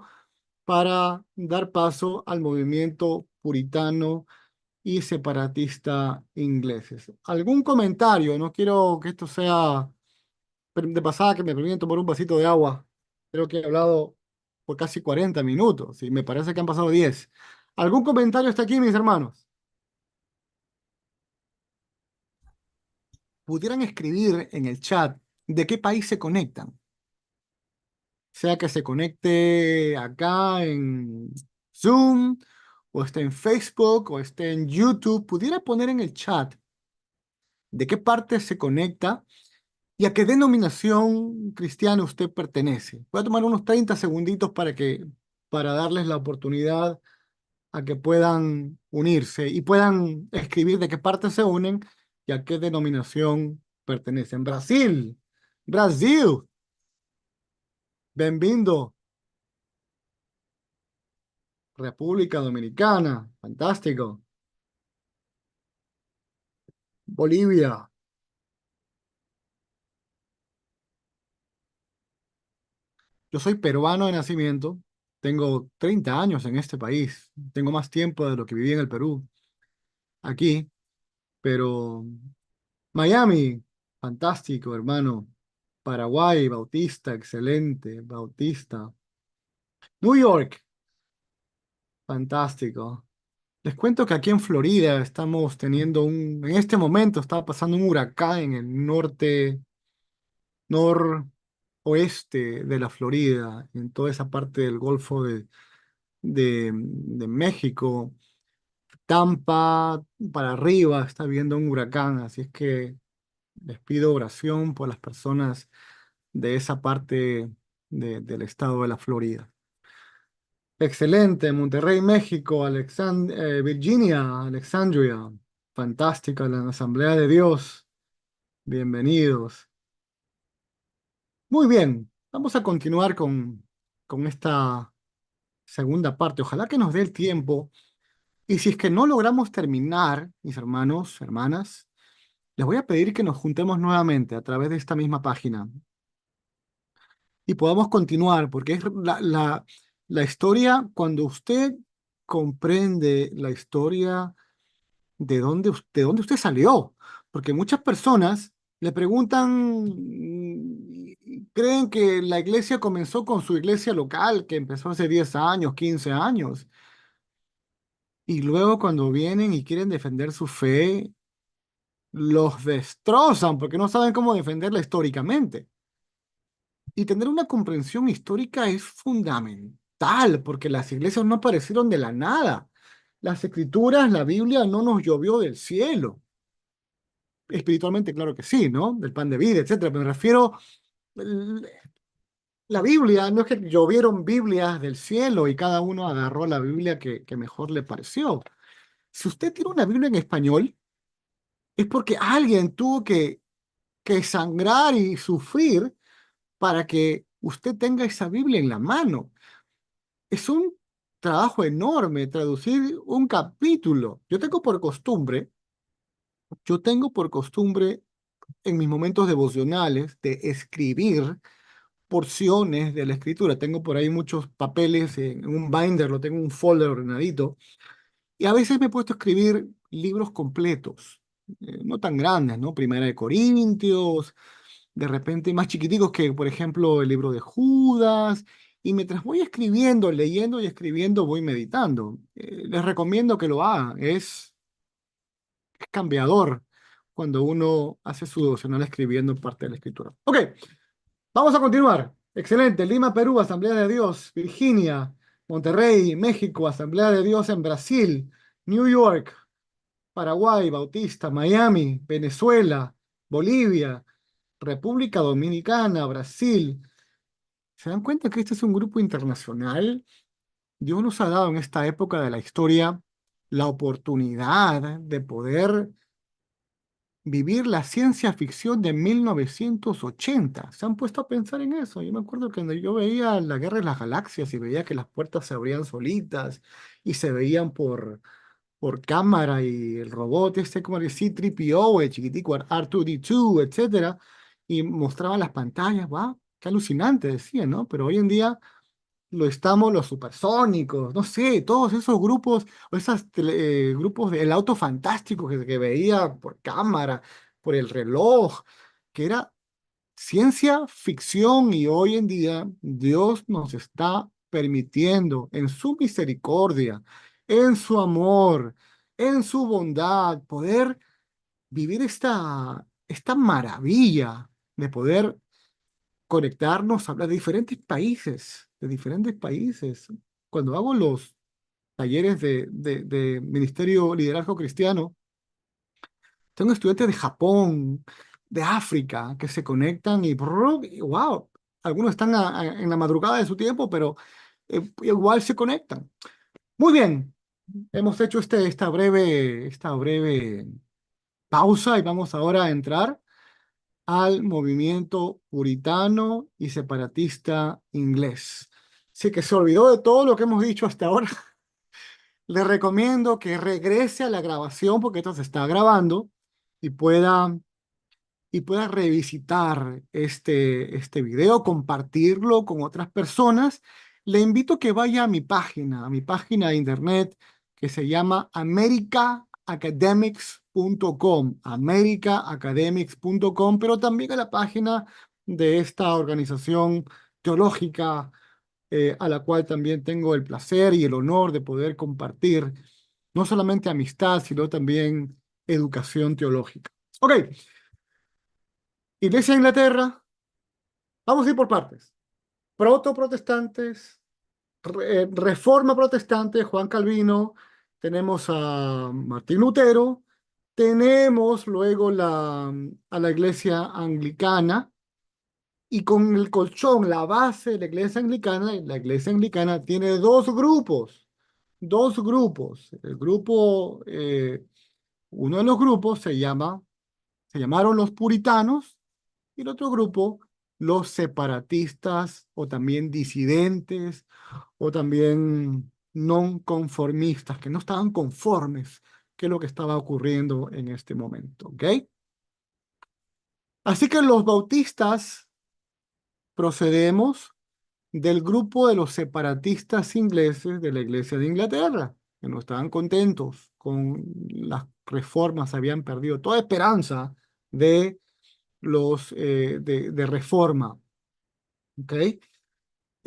B: para dar paso al movimiento puritano y separatista ingleses. ¿Algún comentario? No quiero que esto sea de pasada, que me permiten tomar un vasito de agua. Creo que he hablado por casi 40 minutos y me parece que han pasado 10. ¿Algún comentario hasta aquí, mis hermanos? Pudieran escribir en el chat de qué país se conectan. Sea que se conecte acá en Zoom, o esté en Facebook, o esté en YouTube, pudiera poner en el chat de qué parte se conecta y a qué denominación cristiana usted pertenece. Voy a tomar unos 30 segunditos para darles la oportunidad a que puedan unirse y puedan escribir de qué parte se unen y a qué denominación pertenecen. Brasil, Brasil, bem-vindo. República Dominicana, fantástico. Bolivia. Yo soy peruano de nacimiento, tengo 30 años en este país, tengo más tiempo de lo que viví en el Perú, aquí, pero Miami, fantástico, hermano. Paraguay, Bautista, excelente, Bautista. New York, fantástico. Les cuento que aquí en Florida estamos teniendo en este momento está pasando un huracán en el noroeste de la Florida, en toda esa parte del Golfo de México. Tampa para arriba está viendo un huracán, así es que les pido oración por las personas de esa parte del estado de la Florida. Excelente, Monterrey, México, Virginia, Alexandria, fantástica la Asamblea de Dios, bienvenidos. Muy bien, vamos a continuar con esta segunda parte. Ojalá que nos dé el tiempo. Y si es que no logramos terminar, mis hermanos, hermanas, les voy a pedir que nos juntemos nuevamente a través de esta misma página y podamos continuar, porque es la historia, cuando usted comprende la historia de dónde usted salió, porque muchas personas le preguntan, creen que la iglesia comenzó con su iglesia local, que empezó hace 10 años, 15 años, y luego cuando vienen y quieren defender su fe, los destrozan porque no saben cómo defenderla históricamente. Y tener una comprensión histórica es fundamental porque las iglesias no aparecieron de la nada. Las escrituras, la Biblia no nos llovió del cielo. Espiritualmente, claro que sí, ¿no? Del pan de vida, etcétera. Pero me refiero, l- la Biblia, no es que llovieron Biblias del cielo y cada uno agarró la Biblia que mejor le pareció. Si usted tiene una Biblia en español, es porque alguien tuvo que sangrar y sufrir para que usted tenga esa Biblia en la mano. Es un trabajo enorme traducir un capítulo. Yo tengo por costumbre en mis momentos devocionales de escribir porciones de la escritura. Tengo por ahí muchos papeles en un binder, lo tengo en un folder ordenadito. Y a veces me he puesto a escribir libros completos, no tan grandes, ¿no? Primera de Corintios, de repente más chiquiticos que, por ejemplo, el libro de Judas. Y mientras voy escribiendo, leyendo y escribiendo, voy meditando. Les recomiendo que lo hagan. Es cambiador cuando uno hace su devocional escribiendo parte de la escritura. Ok, vamos a continuar. Excelente. Lima, Perú, Asamblea de Dios. Virginia, Monterrey, México, Asamblea de Dios en Brasil. New York, Paraguay, Bautista, Miami, Venezuela, Bolivia, República Dominicana, Brasil. ¿Se dan cuenta que este es un grupo internacional? Dios nos ha dado en esta época de la historia la oportunidad de poder vivir la ciencia ficción de 1980. ¿Se han puesto a pensar en eso? Yo me acuerdo que cuando yo veía la Guerra de las Galaxias y veía que las puertas se abrían solitas y se veían por cámara y el robot este como el C-3PO, el chiquitico R2D2, etcétera, y mostraban las pantallas. ¡Wow! Qué alucinante, decía, ¿no? Pero hoy en día lo estamos los supersónicos, no sé, todos esos grupos, o esos grupos del auto fantástico que veía por cámara, por el reloj, que era ciencia ficción, y hoy en día Dios nos está permitiendo en su misericordia, en su amor, en su bondad, poder vivir esta maravilla de poder conectarnos, hablar de diferentes países, de diferentes países. Cuando hago los talleres de Ministerio Liderazgo Cristiano, tengo estudiantes de Japón, de África, que se conectan y wow, algunos están en la madrugada de su tiempo, pero igual se conectan. Muy bien, hemos hecho esta breve pausa y vamos ahora a entrar al movimiento puritano y separatista inglés. Así que se olvidó de todo lo que hemos dicho hasta ahora. Le recomiendo que regrese a la grabación porque esto se está grabando y pueda revisitar este video, compartirlo con otras personas. Le invito a que vaya a mi página de internet que se llama americaacademics.com, americaacademics.com, pero también a la página de esta organización teológica a la cual también tengo el placer y el honor de poder compartir no solamente amistad, sino también educación teológica. Ok, Iglesia de Inglaterra, vamos a ir por partes. Protoprotestantes, Reforma Protestante, Juan Calvino, tenemos a Martín Lutero, tenemos luego a la Iglesia Anglicana, y con el colchón, la base de la Iglesia Anglicana tiene dos grupos, dos grupos. Uno de los grupos se llamaron los puritanos, y el otro grupo, los separatistas, o también disidentes, o también no conformistas, que no estaban conformes que lo que estaba ocurriendo en este momento, ¿ok? Así que los bautistas procedemos del grupo de los separatistas ingleses de la Iglesia de Inglaterra, que no estaban contentos con las reformas, habían perdido toda esperanza de reforma, ¿ok?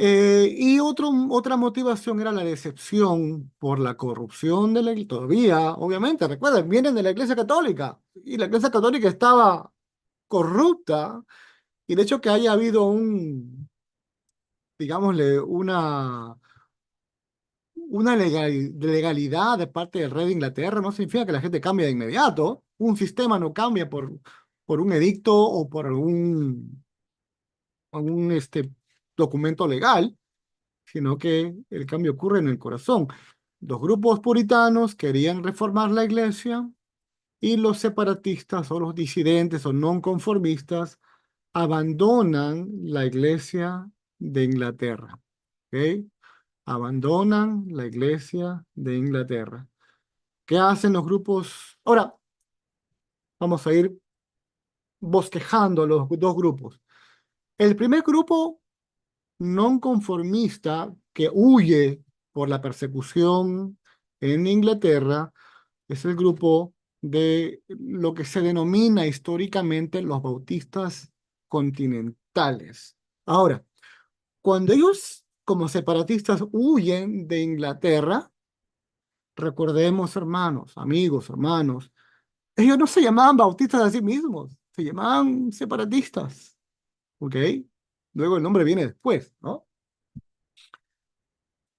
B: Y otra motivación era la decepción por la corrupción de la iglesia. Todavía, obviamente, recuerden, vienen de la Iglesia Católica y la Iglesia Católica estaba corrupta, y de hecho que haya habido digámosle, una legalidad de parte del rey de Inglaterra no significa que la gente cambie de inmediato. Un sistema no cambia por un edicto o por algún documento legal, sino que el cambio ocurre en el corazón. Los grupos puritanos querían reformar la iglesia, y los separatistas o los disidentes o no conformistas abandonan la iglesia de Inglaterra. ¿Ok? Abandonan la iglesia de Inglaterra. ¿Qué hacen los grupos? Ahora, vamos a ir bosquejando los dos grupos. El primer grupo nonconformista que huye por la persecución en Inglaterra es el grupo de lo que se denomina históricamente los bautistas continentales. Ahora, cuando ellos como separatistas huyen de Inglaterra, recordemos, hermanos, amigos, hermanos, ellos no se llamaban bautistas a sí mismos, se llamaban separatistas, ¿ok? Luego el nombre viene después, ¿no?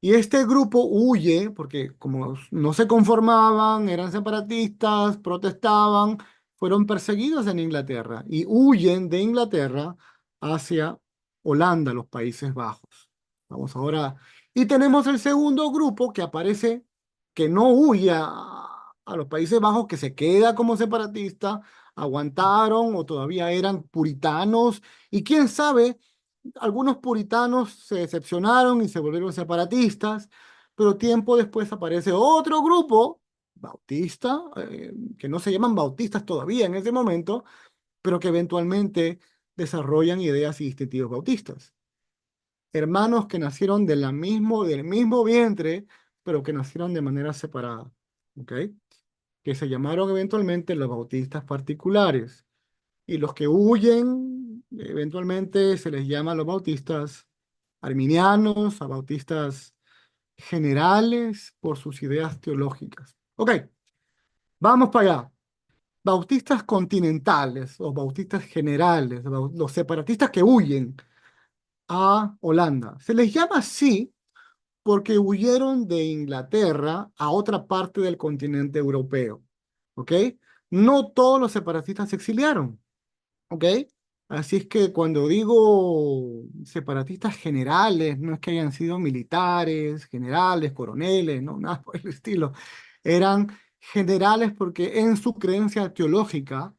B: Y este grupo huye porque como no se conformaban, eran separatistas, protestaban, fueron perseguidos en Inglaterra y huyen de Inglaterra hacia Holanda, los Países Bajos. Vamos ahora. Y tenemos el segundo grupo que aparece, que no huye a los Países Bajos, que se queda como separatista, aguantaron o todavía eran puritanos y quién sabe algunos puritanos se decepcionaron y se volvieron separatistas, pero tiempo después aparece otro grupo bautista, que no se llaman bautistas todavía en ese momento, pero que eventualmente desarrollan ideas y distintivos bautistas. Hermanos que nacieron del mismo vientre, pero que nacieron de manera separada, ¿ok? Que se llamaron eventualmente los bautistas particulares. Y los que huyen, eventualmente se les llama a los bautistas arminianos, a bautistas generales por sus ideas teológicas. Ok, vamos para allá. Bautistas continentales o bautistas generales, los separatistas que huyen a Holanda. Se les llama así porque huyeron de Inglaterra a otra parte del continente europeo. ¿Ok? No todos los separatistas se exiliaron. ¿Ok? Así es que cuando digo separatistas generales, no es que hayan sido militares, generales, coroneles, no, nada por el estilo. Eran generales porque en su creencia teológica,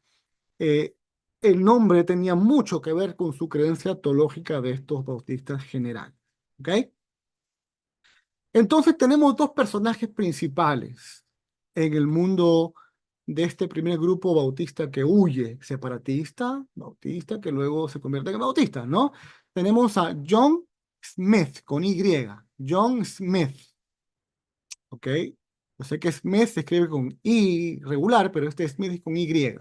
B: eh, el nombre tenía mucho que ver con su creencia teológica de estos bautistas generales. ¿Ok? Entonces tenemos dos personajes principales en el mundo de este primer grupo bautista que huye, separatista, bautista, que luego se convierte en bautista, ¿no? Tenemos a John Smith, con Y, John Smith, ¿ok? Yo sé que Smith se escribe con I regular, pero este Smith es con Y.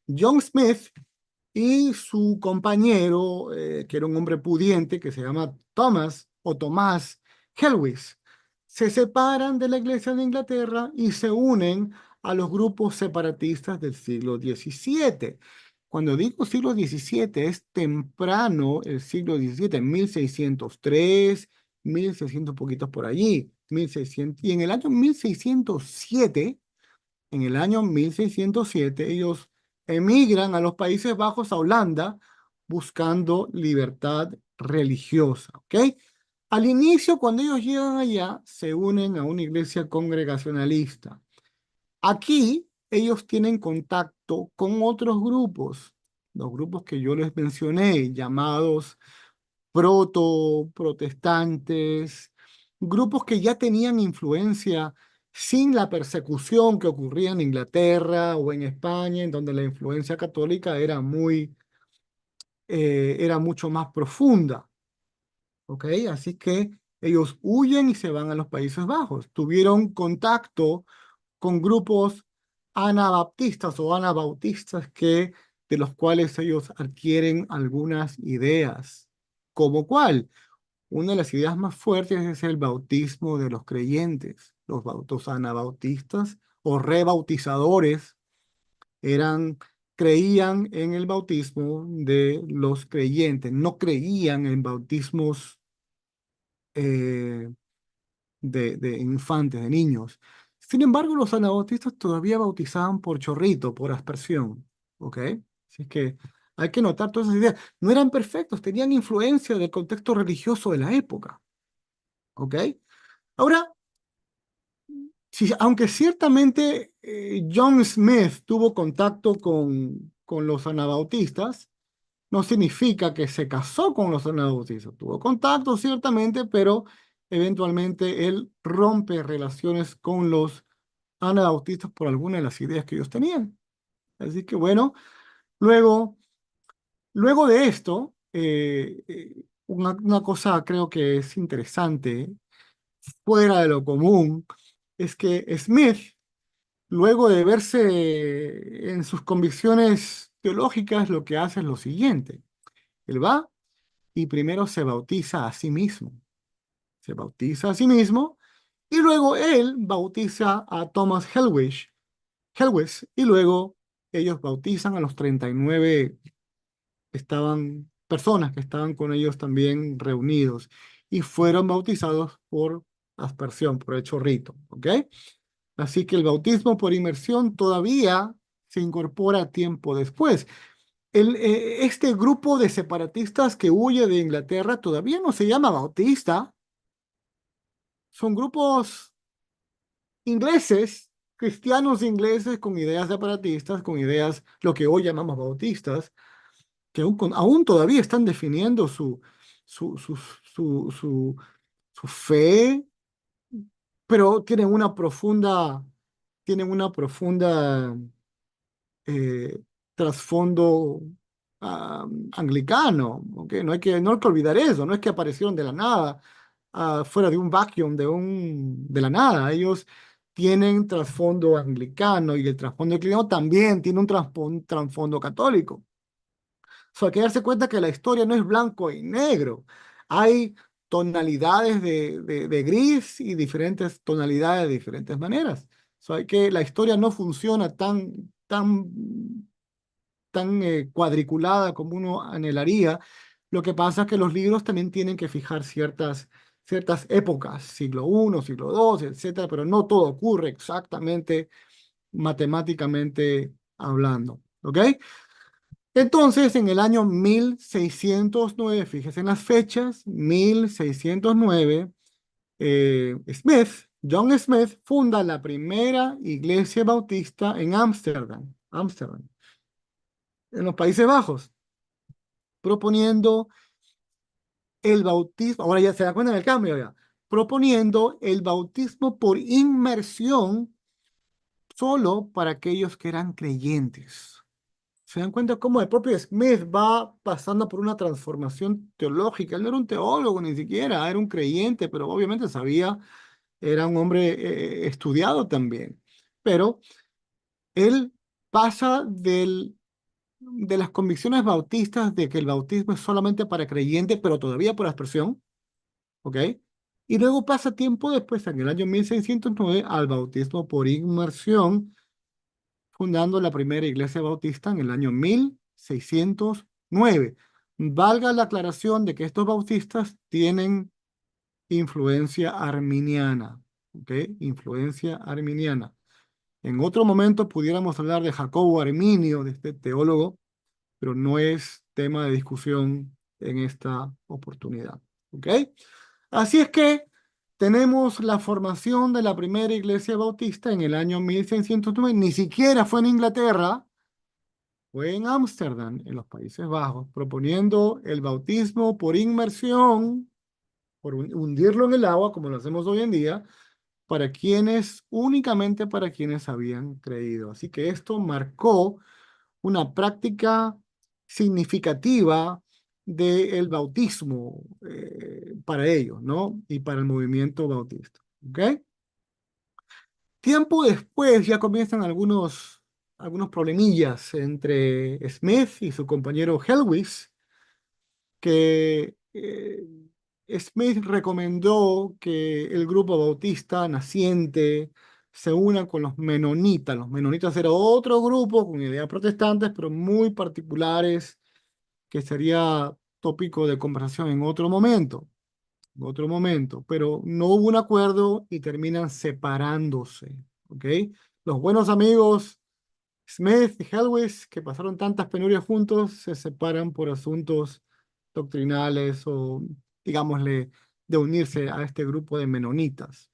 B: John Smith y su compañero, que era un hombre pudiente, que se llama Thomas o Tomás Helwys, se separan de la Iglesia de Inglaterra y se unen a los grupos separatistas del siglo XVII. Cuando digo siglo XVII, es temprano el siglo XVII, 1603, 1600 poquitos por allí, 1600, y en el año 1607, ellos emigran a los Países Bajos, a Holanda, buscando libertad religiosa, ¿ok? Al inicio, cuando ellos llegan allá, se unen a una iglesia congregacionalista. Aquí, ellos tienen contacto con otros grupos, los grupos que yo les mencioné, llamados protestantes, grupos que ya tenían influencia sin la persecución que ocurría en Inglaterra o en España, en donde la influencia católica era mucho más profunda, ¿ok? Así que ellos huyen y se van a los Países Bajos. Tuvieron contacto con grupos anabaptistas o anabautistas de los cuales ellos adquieren algunas ideas. ¿Como cuál? Una de las ideas más fuertes es el bautismo de los creyentes. Los bautos anabautistas o rebautizadores eran, creían en el bautismo de los creyentes, no creían en bautismos eh, de infantes, de niños. Sin embargo, los anabautistas todavía bautizaban por chorrito, por aspersión. ¿Ok? Así es que hay que notar todas esas ideas. No eran perfectos, tenían influencia del contexto religioso de la época. ¿Ok? Ahora, aunque ciertamente John Smith tuvo contacto con los anabautistas, no significa que se casó con los anabautistas. Tuvo contacto, ciertamente, pero eventualmente él rompe relaciones con los anabautistas por alguna de las ideas que ellos tenían. Así que bueno, luego, luego de esto, una cosa creo que es interesante, fuera de lo común, es que Smith, luego de verse en sus convicciones teológicas, lo que hace es lo siguiente. Él va y primero se bautiza a sí mismo. Se bautiza a sí mismo y luego él bautiza a Thomas Helwys y luego ellos bautizan a los 39 personas que estaban con ellos también reunidos y fueron bautizados por aspersión, por hecho rito, ¿ok? Así que el bautismo por inmersión todavía se incorpora tiempo después. Este grupo de separatistas que huye de Inglaterra todavía no se llama bautista, son grupos ingleses, cristianos ingleses con ideas separatistas, con ideas, lo que hoy llamamos bautistas, que aún todavía están definiendo su, su, su, su fe, pero tienen una profunda eh, trasfondo anglicano, ¿ok? No hay que olvidar eso, no es que aparecieron de la nada, fuera de un vacuum, de la nada. Ellos tienen trasfondo anglicano y el trasfondo anglicano también tiene un trasfondo católico. O sea, hay que darse cuenta que la historia no es blanco y negro. Hay tonalidades de gris y diferentes tonalidades de diferentes maneras. O sea, la historia no funciona tan cuadriculada como uno anhelaría. Lo que pasa es que los libros también tienen que fijar ciertas épocas, siglo I, siglo II, etcétera, pero no todo ocurre exactamente matemáticamente hablando. ¿Ok? Entonces, en el año 1609, fíjese en las fechas, 1609, John Smith, funda la primera iglesia bautista en Ámsterdam, en los Países Bajos, proponiendo el bautismo, ahora ya se da cuenta del cambio ya, proponiendo el bautismo por inmersión solo para aquellos que eran creyentes. Se dan cuenta cómo el propio Smith va pasando por una transformación teológica. Él no era un teólogo ni siquiera, era un creyente, pero obviamente era un hombre estudiado también. Pero él pasa de las convicciones bautistas de que el bautismo es solamente para creyentes, pero todavía por aspersión, ¿ok? Y luego pasa tiempo después, en el año 1609, al bautismo por inmersión, fundando la primera iglesia bautista en el año 1609. Valga la aclaración de que estos bautistas tienen influencia arminiana, ¿ok? Influencia arminiana. En otro momento pudiéramos hablar de Jacobo Arminio, de este teólogo, pero no es tema de discusión en esta oportunidad, ¿ok? Así es que tenemos la formación de la primera iglesia bautista en el año 1609. Ni siquiera fue en Inglaterra, fue en Ámsterdam, en los Países Bajos, proponiendo el bautismo por inmersión, por hundirlo en el agua, como lo hacemos hoy en día, únicamente para quienes habían creído. Así que esto marcó una práctica significativa del bautismo para ellos, ¿no? Y para el movimiento bautista. ¿Ok? Tiempo después ya comienzan algunos problemillas entre Smith y su compañero Helwys, que Smith recomendó que el grupo bautista naciente se una con los menonitas. Los menonitas era otro grupo con ideas protestantes, pero muy particulares, que sería tópico de conversación en otro momento, pero no hubo un acuerdo y terminan separándose, ¿ok? Los buenos amigos Smith y Helwys, que pasaron tantas penurias juntos, se separan por asuntos doctrinales o, digámosle, de unirse a este grupo de menonitas.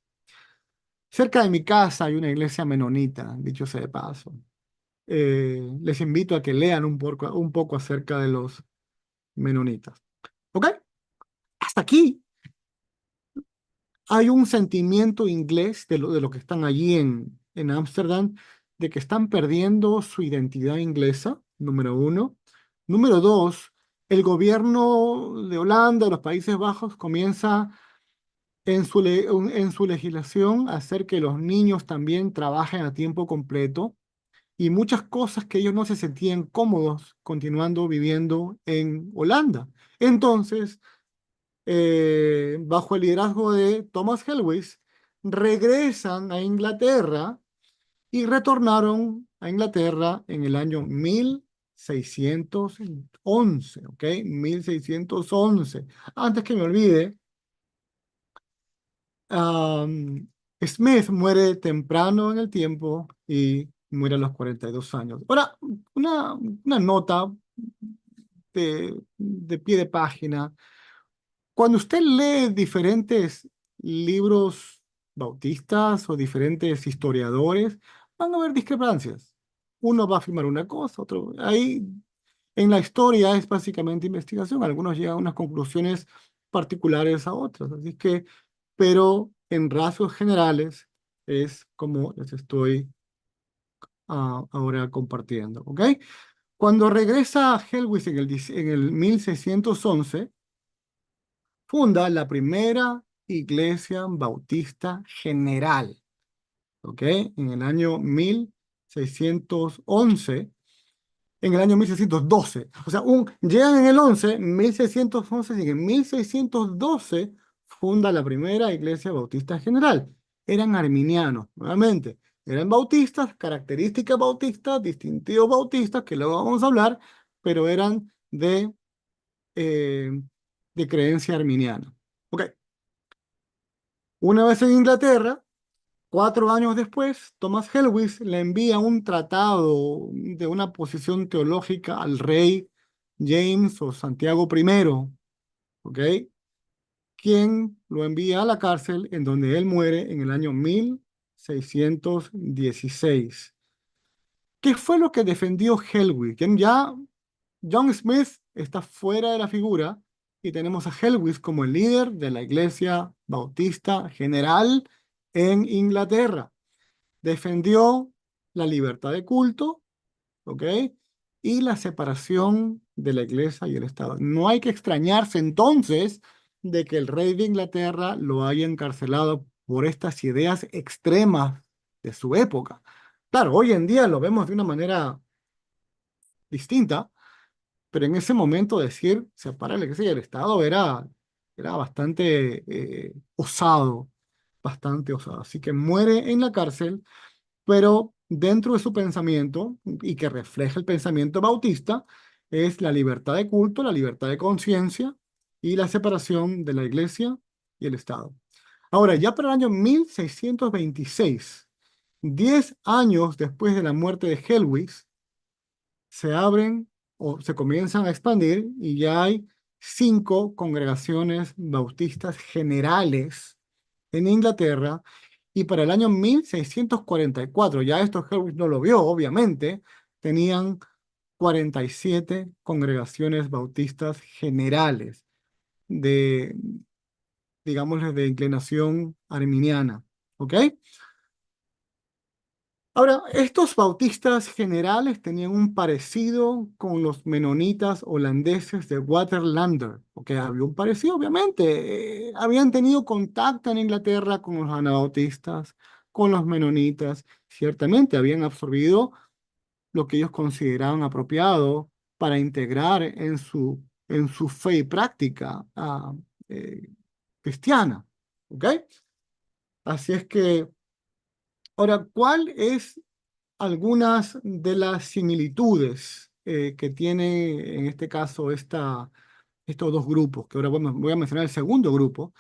B: Cerca de mi casa hay una iglesia menonita, dicho sea de paso. Les invito a que lean un poco acerca de los menonitas. ¿Ok? Hasta aquí hay un sentimiento inglés de lo que están allí en Ámsterdam, de que están perdiendo su identidad inglesa, número uno. Número dos, el gobierno de Holanda, de los Países Bajos, comienza en su legislación a hacer que los niños también trabajen a tiempo completo y muchas cosas que ellos no se sentían cómodos continuando viviendo en Holanda. Entonces, bajo el liderazgo de Thomas Helwys, regresan a Inglaterra y retornaron a Inglaterra en el año 1611, ¿ok? 1611. Antes que me olvide, am, Smith muere temprano en el tiempo y muere a los 42 años. Ahora, una nota de pie de página. Cuando usted lee diferentes libros bautistas o diferentes historiadores, van a haber discrepancias. Uno va a afirmar una cosa, otro. Ahí en la historia es básicamente investigación. Algunos llegan a unas conclusiones particulares a otras. Así que, pero en rasgos generales es como les estoy ahora compartiendo. ¿Ok? Cuando regresa a Helwys en el 1611, funda la primera iglesia bautista general, ¿ok? En el año 1611, en el año 1612. O sea, llegan en el 1611, y en 1612 funda la primera iglesia bautista general. Eran arminianos, nuevamente. Eran bautistas, características bautistas, distintivos bautistas, que luego vamos a hablar, pero eran eh, de creencia arminiana. Ok. Una vez en Inglaterra, 4 años después, Thomas Helwys le envía un tratado de una posición teológica al rey James o Santiago I, ¿ok? Quien lo envía a la cárcel en donde él muere en el año 1616. ¿Qué fue lo que defendió Helwys? Quien ya John Smith está fuera de la figura y tenemos a Helwys como el líder de la Iglesia Bautista General en Inglaterra. Defendió la libertad de culto, ¿ok? Y la separación de la Iglesia y el Estado. No hay que extrañarse entonces de que el rey de Inglaterra lo haya encarcelado por estas ideas extremas de su época. Claro, hoy en día lo vemos de una manera distinta, pero en ese momento decir separar la iglesia y el Estado era bastante osado, bastante osado. Así que muere en la cárcel, pero dentro de su pensamiento, y que refleja el pensamiento bautista, es la libertad de culto, la libertad de conciencia y la separación de la iglesia y el Estado. Ahora, ya para el año 1626, 10 años después de la muerte de Helwys, se abren o se comienzan a expandir y ya hay 5 congregaciones bautistas generales en Inglaterra. Y para el año 1644, ya esto Helwys no lo vio, obviamente, tenían 47 congregaciones bautistas generales de, digámosle, de inclinación arminiana. ¿Ok? Ahora, estos bautistas generales tenían un parecido con los menonitas holandeses de Waterlander, porque había un parecido, obviamente. Habían tenido contacto en Inglaterra con los anabautistas, con los menonitas. Ciertamente habían absorbido lo que ellos consideraban apropiado para integrar en su fe y práctica eh, cristiana. ¿Ok? Así es que, ahora, ¿cuál es algunas de las similitudes que tiene en este caso estos dos grupos, que ahora voy a mencionar el segundo grupo,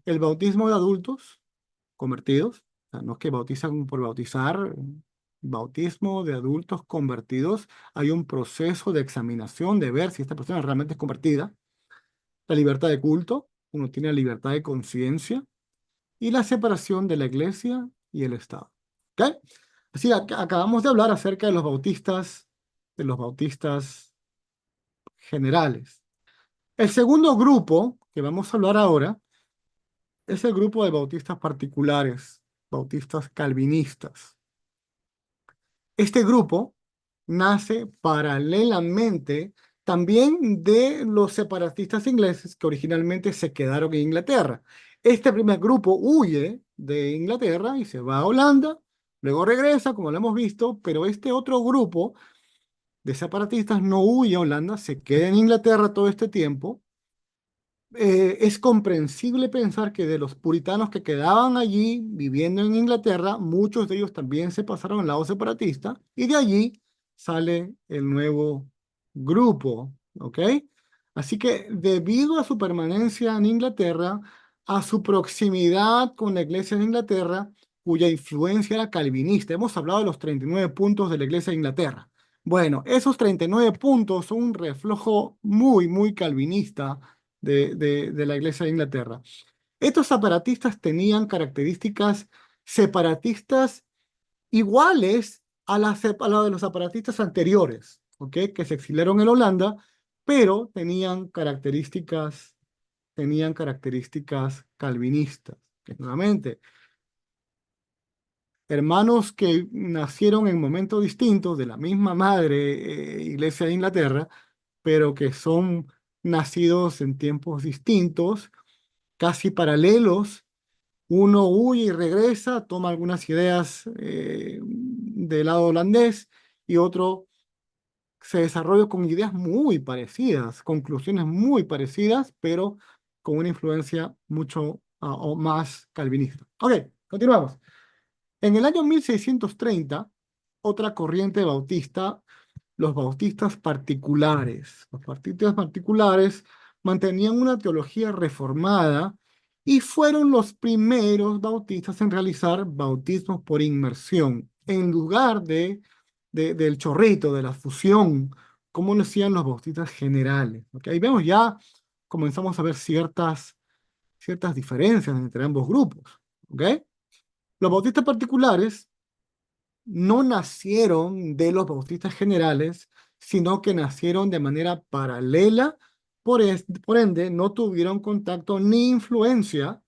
B: el bautismo de adultos convertidos, o sea, no es que bautizan por bautizar, bautismo de adultos convertidos, hay un proceso de examinación de ver si esta persona realmente es convertida, la libertad de culto, uno tiene la libertad de conciencia y la separación de la iglesia y el Estado. ¿Ok? Así, acabamos de hablar acerca de los bautistas generales. El segundo grupo que vamos a hablar ahora es el grupo de bautistas particulares, bautistas calvinistas. Este grupo nace paralelamente también de los separatistas ingleses que originalmente se quedaron en Inglaterra. Este primer grupo huye de Inglaterra y se va a Holanda, luego regresa, como lo hemos visto, pero este otro grupo de separatistas no huye a Holanda, se queda en Inglaterra todo este tiempo. Es comprensible pensar que de los puritanos que quedaban allí viviendo en Inglaterra, muchos de ellos también se pasaron al lado separatista y de allí sale el nuevo grupo, ¿ok? Así que debido a su permanencia en Inglaterra, a su proximidad con la iglesia de Inglaterra, cuya influencia era calvinista, hemos hablado de los 39 puntos de la iglesia de Inglaterra. Bueno, esos 39 puntos son un reflejo muy, muy calvinista de la Iglesia de Inglaterra. Estos separatistas tenían características separatistas iguales a la de los separatistas anteriores, ¿ok? Que se exiliaron en Holanda, pero tenían características calvinistas. Que nuevamente, hermanos que nacieron en momentos distintos de la misma madre, Iglesia de Inglaterra, pero que son nacidos en tiempos distintos, casi paralelos. Uno huye y regresa, toma algunas ideas del lado holandés y otro se desarrolla con ideas muy parecidas, conclusiones muy parecidas, pero con una influencia mucho o más calvinista. Ok, continuamos. En el año 1630, otra corriente bautista, los bautistas particulares. Los bautistas particulares mantenían una teología reformada y fueron los primeros bautistas en realizar bautismos por inmersión, en lugar del chorrito, de la fusión, como lo hacían los bautistas generales. ¿Ok? Ahí vemos ya, comenzamos a ver ciertas diferencias entre ambos grupos. ¿Ok? Los bautistas particulares no nacieron de los bautistas generales, sino que nacieron de manera paralela, por ende no tuvieron contacto ni influencia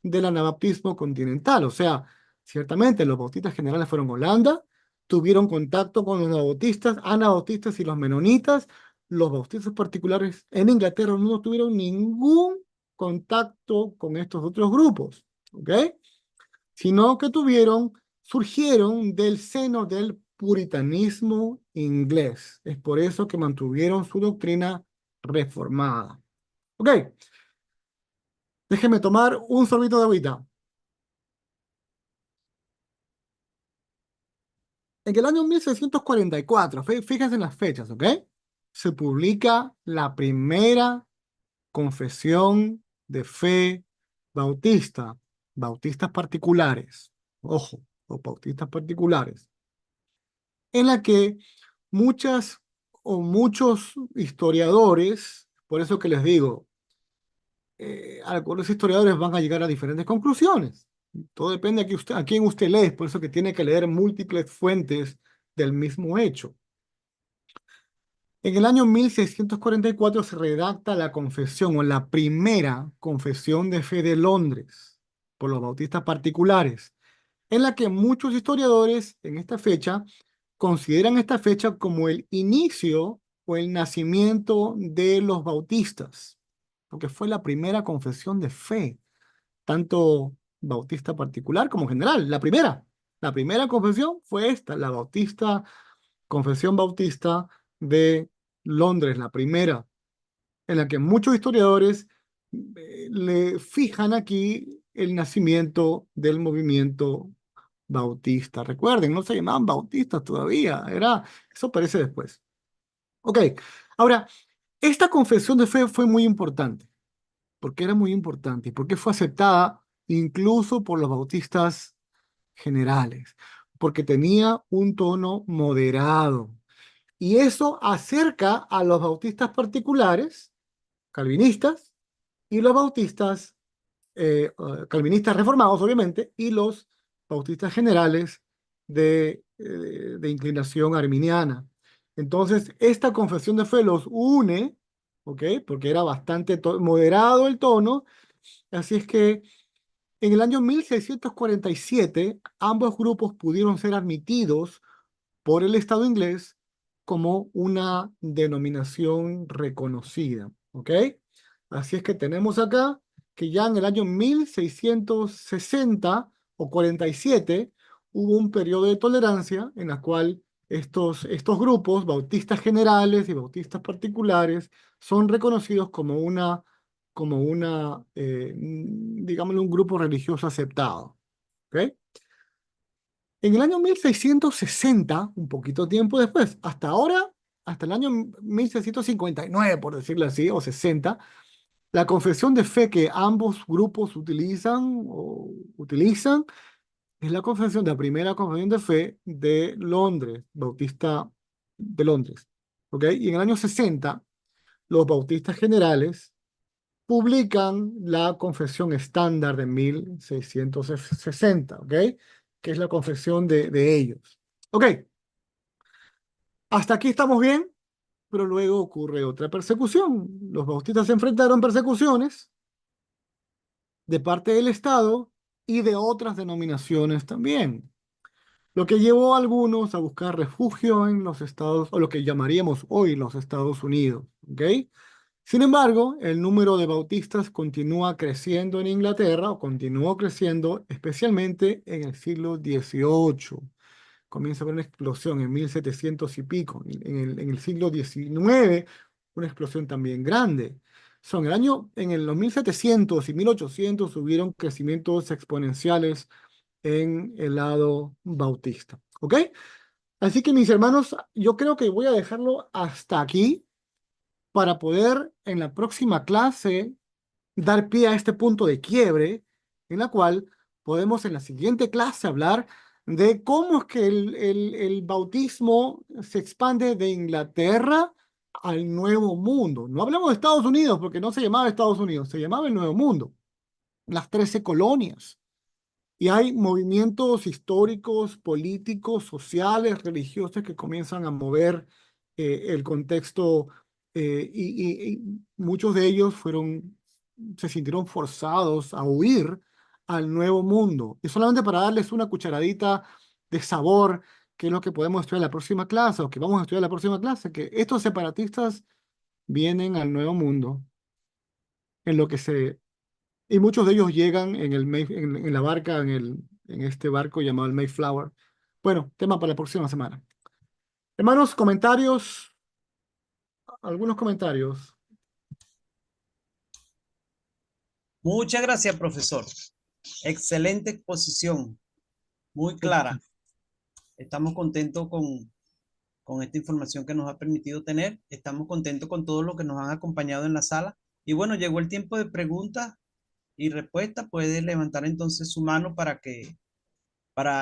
B: del anabaptismo continental. O sea, ciertamente los bautistas generales fueron a Holanda, tuvieron contacto con los anabautistas y los menonitas. Los bautistas particulares en Inglaterra no tuvieron ningún contacto con estos otros grupos, ¿ok? Sino que surgieron del seno del puritanismo inglés. Es por eso que mantuvieron su doctrina reformada. Ok, déjeme tomar un sorbito de agüita. En el año 1644, fíjense en las fechas, ¿ok? Se publica la primera confesión de fe bautista, bautistas particulares, ojo, los bautistas particulares, en la que muchas o muchos historiadores, por eso que les digo, algunos historiadores van a llegar a diferentes conclusiones. Todo depende a quién usted lee, por eso que tiene que leer múltiples fuentes del mismo hecho. En el año 1644 se redacta la confesión o la primera confesión de fe de Londres por los bautistas particulares, en la que muchos historiadores en esta fecha consideran esta fecha como el inicio o el nacimiento de los bautistas, porque fue la primera confesión de fe, tanto bautista particular como general. La primera confesión fue esta, la confesión bautista de Londres, la primera, en la que muchos historiadores le fijan aquí el nacimiento del movimiento bautista. Recuerden, no se llamaban bautistas todavía, eso aparece después. Ok, ahora, esta confesión de fe fue muy importante. ¿Por qué era muy importante? ¿Y por qué fue aceptada incluso por los bautistas generales? Porque tenía un tono moderado. Y eso acerca a los bautistas particulares, calvinistas, y los bautistas calvinistas reformados, obviamente, y los bautistas generales de inclinación arminiana. Entonces, esta confesión de fe los une ¿ok? Porque era bastante moderado el tono. Así es que en el año 1647 ambos grupos pudieron ser admitidos por el Estado inglés como una denominación reconocida, ¿ok? Así es que tenemos acá que ya en el año 1660 o 47 hubo un periodo de tolerancia en la cual estos grupos, bautistas generales y bautistas particulares, son reconocidos como digámoslo, un grupo religioso aceptado, ¿ok? En el año 1660, un poquito tiempo después, hasta ahora, hasta el año 1659, por decirlo así, o 60, la confesión de fe que ambos grupos utilizan es la confesión de la primera confesión de fe de Londres, Bautista de Londres. ¿Ok? Y en el año 60, los bautistas generales publican la confesión estándar de 1660, ¿ok? Que es la confesión de ellos. Ok, hasta aquí estamos bien, pero luego ocurre otra persecución. Los bautistas se enfrentaron a persecuciones de parte del Estado y de otras denominaciones también, lo que llevó a algunos a buscar refugio en los Estados, o lo que llamaríamos hoy los Estados Unidos, ¿ok? Sin embargo, el número de bautistas continúa creciendo en Inglaterra, o continuó creciendo especialmente en el siglo XVIII. Comienza a haber una explosión en 1700 y pico. En el siglo XIX, una explosión también grande. Los 1700 y 1800 hubieron crecimientos exponenciales en el lado bautista. ¿Ok? Así que mis hermanos, yo creo que voy a dejarlo hasta aquí para poder en la próxima clase dar pie a este punto de quiebre en la cual podemos en la siguiente clase hablar de cómo es que el bautismo se expande de Inglaterra al Nuevo Mundo. No hablamos de Estados Unidos porque no se llamaba Estados Unidos, se llamaba el Nuevo Mundo, las 13 colonias. Y hay movimientos históricos, políticos, sociales, religiosos que comienzan a mover el contexto y muchos de ellos se sintieron forzados a huir al nuevo mundo. Y solamente para darles una cucharadita de sabor, que es lo que podemos estudiar en la próxima clase o que vamos a estudiar en la próxima clase, que estos separatistas vienen al nuevo mundo en lo que se y muchos de ellos llegan en la barca, en este barco llamado el Mayflower. Bueno, tema para la próxima semana. Hermanos, comentarios, algunos comentarios.
A: Muchas gracias, profesor. Excelente exposición, muy clara. Estamos contentos con esta información que nos ha permitido tener. Estamos contentos con todo lo que nos han acompañado en la sala. Y bueno, llegó el tiempo de preguntas y respuestas. Puede levantar entonces su mano para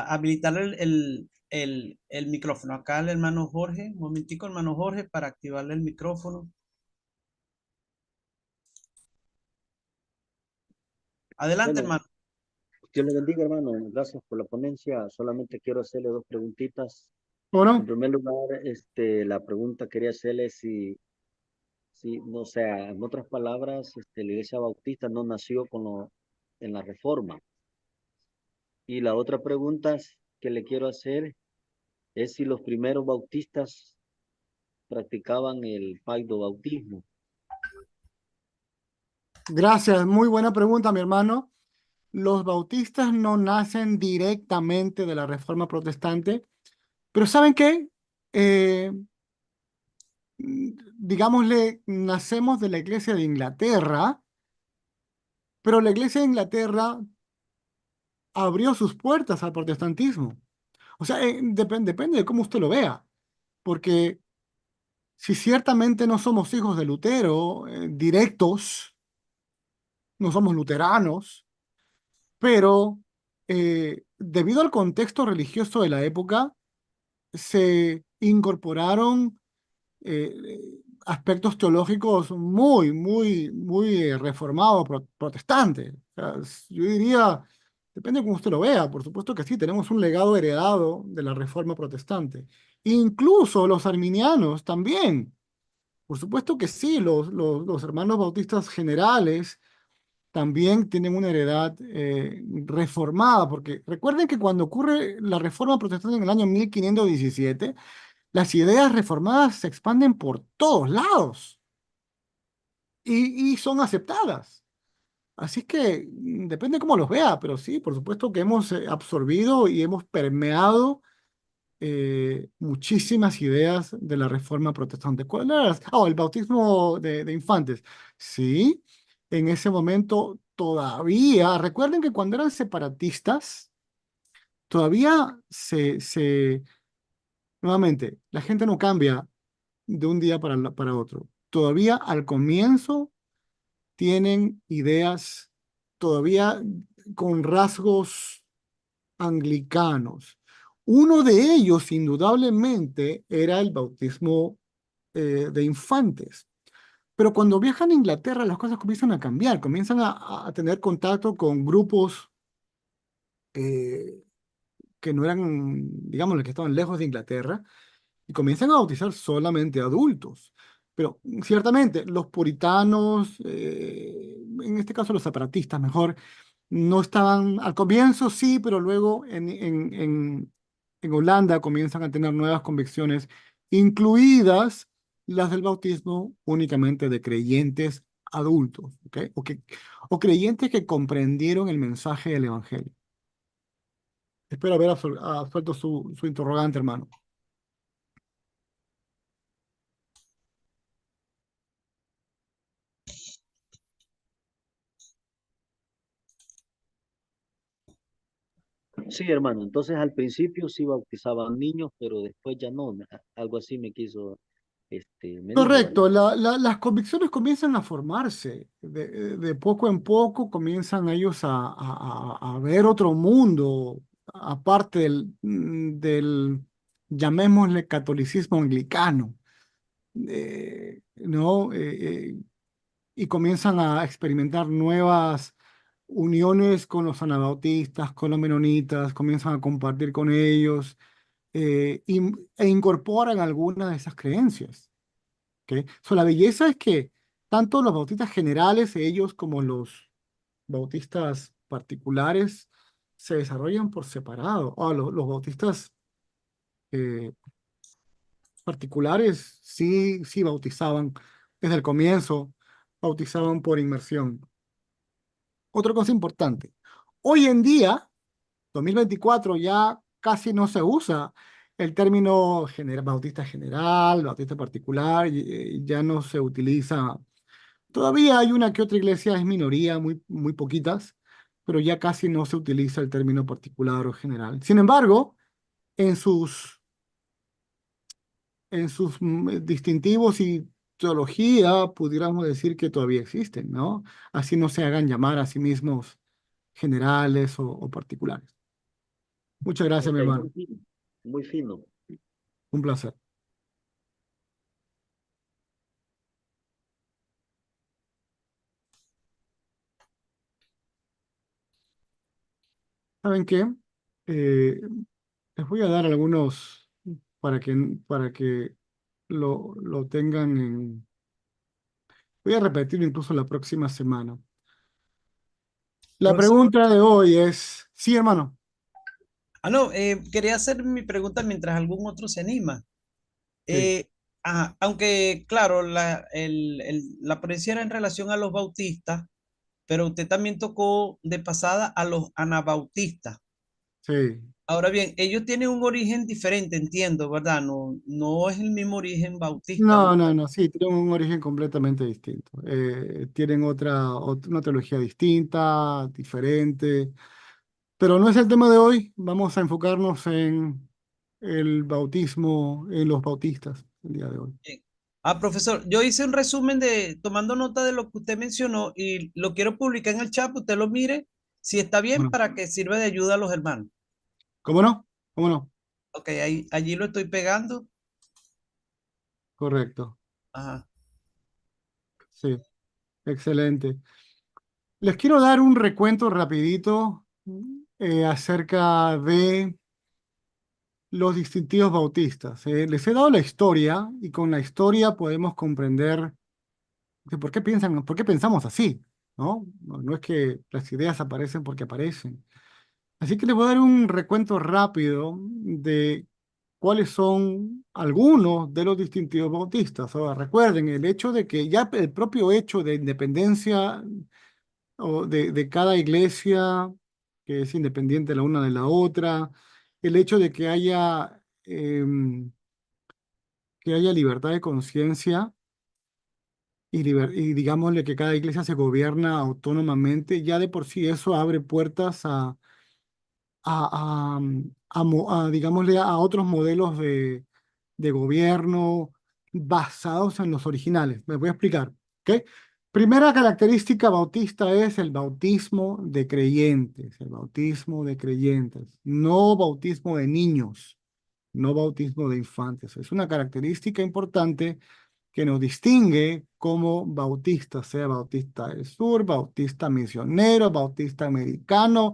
A: habilitar el micrófono. Acá el hermano Jorge, un momentico, hermano Jorge, para activarle el micrófono. Adelante,
C: Bueno,
A: hermano.
C: Dios le bendiga, hermano. Gracias por la ponencia. Solamente quiero hacerle dos preguntitas. En
B: Bueno,
C: primer lugar, la pregunta quería hacerle si, no sé, en otras palabras, la Iglesia Bautista no nació en la Reforma. Y la otra pregunta que le quiero hacer es si los primeros bautistas practicaban el pacto bautismo.
B: gracias, muy buena pregunta, mi hermano. Los bautistas no nacen directamente de la Reforma Protestante, pero ¿saben qué? Eh, digámosle, nacemos de la Iglesia de Inglaterra, pero la Iglesia de Inglaterra abrió sus puertas al protestantismo. O sea, depende de cómo usted lo vea, porque si ciertamente no somos hijos de Lutero, directos, no somos luteranos, pero debido al contexto religioso de la época, se incorporaron aspectos teológicos muy reformados, protestantes. O sea, yo diría, depende de cómo usted lo vea, por supuesto que sí, tenemos un legado heredado de la reforma protestante. Incluso los arminianos también Por supuesto que sí, los hermanos bautistas generales también tienen una heredad reformada, porque recuerden que cuando ocurre la reforma protestante en el año 1517, las ideas reformadas se expanden por todos lados y son aceptadas. Así que depende cómo los vea, pero sí, por supuesto que hemos absorbido y hemos permeado muchísimas ideas de la reforma protestante. ¿Cuál era? El bautismo de infantes. Sí, en ese momento todavía, recuerden que cuando eran separatistas, todavía nuevamente, la gente no cambia de un día para otro. Todavía al comienzo tienen ideas todavía con rasgos anglicanos. Uno de ellos, indudablemente, era el bautismo de infantes. Pero cuando viajan a Inglaterra, las cosas comienzan a cambiar, comienzan a tener contacto con grupos eh, que no eran, digamos, los que estaban lejos de Inglaterra, y comienzan a bautizar solamente adultos. Pero ciertamente los puritanos, en este caso los separatistas, mejor, no estaban al comienzo, sí, pero luego en Holanda comienzan a tener nuevas convicciones, incluidas las del bautismo únicamente de creyentes adultos, ¿ok? O creyentes que comprendieron el mensaje del Evangelio. Espero haber absuelto su interrogante, hermano.
C: Sí, hermano. Entonces al principio sí bautizaban niños, pero después ya no. Algo así me quiso, me dijo, ¿verdad?
B: Correcto, las convicciones comienzan a formarse, de poco en poco comienzan ellos a ver otro mundo, aparte del, llamémosle, catolicismo anglicano, ¿no? Y comienzan a experimentar nuevas uniones con los anabautistas, con los menonitas, comienzan a compartir con ellos e incorporan algunas de esas creencias. ¿Ok? La belleza es que tanto los bautistas generales, ellos como los bautistas particulares, se desarrollan por separado. Los bautistas eh, particulares sí bautizaban desde el comienzo, bautizaban por inmersión. Otra cosa importante, hoy en día, 2024, ya casi no se usa el término bautista general, bautista particular, ya no se utiliza. Todavía hay una que otra iglesia, es minoría, muy poquitas, pero ya casi no se utiliza el término particular o general. Sin embargo, en sus distintivos y teología, pudiéramos decir que todavía existen, ¿no? Así no se hagan llamar a sí mismos generales o particulares. Muchas gracias, mi
C: Ok,
B: hermano.
C: muy fino. Muy fino.
B: Un placer. ¿Saben qué? Eh, Les voy a dar algunos para que lo tengan en. Voy a repetirlo incluso la próxima semana. La
A: Profesor,
B: pregunta de hoy es, sí, hermano.
A: no, quería hacer mi pregunta mientras algún otro se anima.
B: Sí,
A: Eh, Aunque, claro, la ponencia era en relación a los bautistas, pero usted también tocó de pasada a los anabautistas.
B: sí.
A: Ahora bien, ellos tienen un origen diferente, entiendo, ¿verdad? No, no es el mismo origen bautista,
B: No,
A: ¿no?
B: no, no, sí, tienen un origen completamente distinto. Tienen una teología distinta, diferente, pero no es el tema de hoy. Vamos a enfocarnos en el bautismo, en los bautistas, el día de hoy.
A: Bien. Profesor, yo hice un resumen tomando nota de lo que usted mencionó y lo quiero publicar en el chat, usted lo mire, si está bien,
B: Bueno,
A: para que sirva de ayuda a los hermanos.
B: ¿cómo no? ¿Cómo no?
A: Ok, allí lo estoy pegando.
B: Correcto.
A: Ajá.
B: Sí, excelente. Les quiero dar un recuento rapidito acerca de los distintivos bautistas. Les he dado la historia y con la historia podemos comprender de por qué pensamos así, ¿no? No es que las ideas aparecen porque aparecen. Así que les voy a dar un recuento rápido de cuáles son algunos de los distintivos bautistas. Ahora, recuerden, el hecho de que ya el propio hecho de independencia o de cada iglesia, que es independiente la una de la otra, el hecho de que haya libertad de conciencia y digámosle que cada iglesia se gobierna autónomamente, ya de por sí eso abre puertas digámosle, a otros modelos de gobierno basados en los originales. Me voy a explicar, ¿ok? Primera característica bautista es el bautismo de creyentes, el bautismo de creyentes, no bautismo de niños, no bautismo de infantes. Es una característica importante que nos distingue como bautistas, sea bautista del sur, bautista misionero, bautista americano,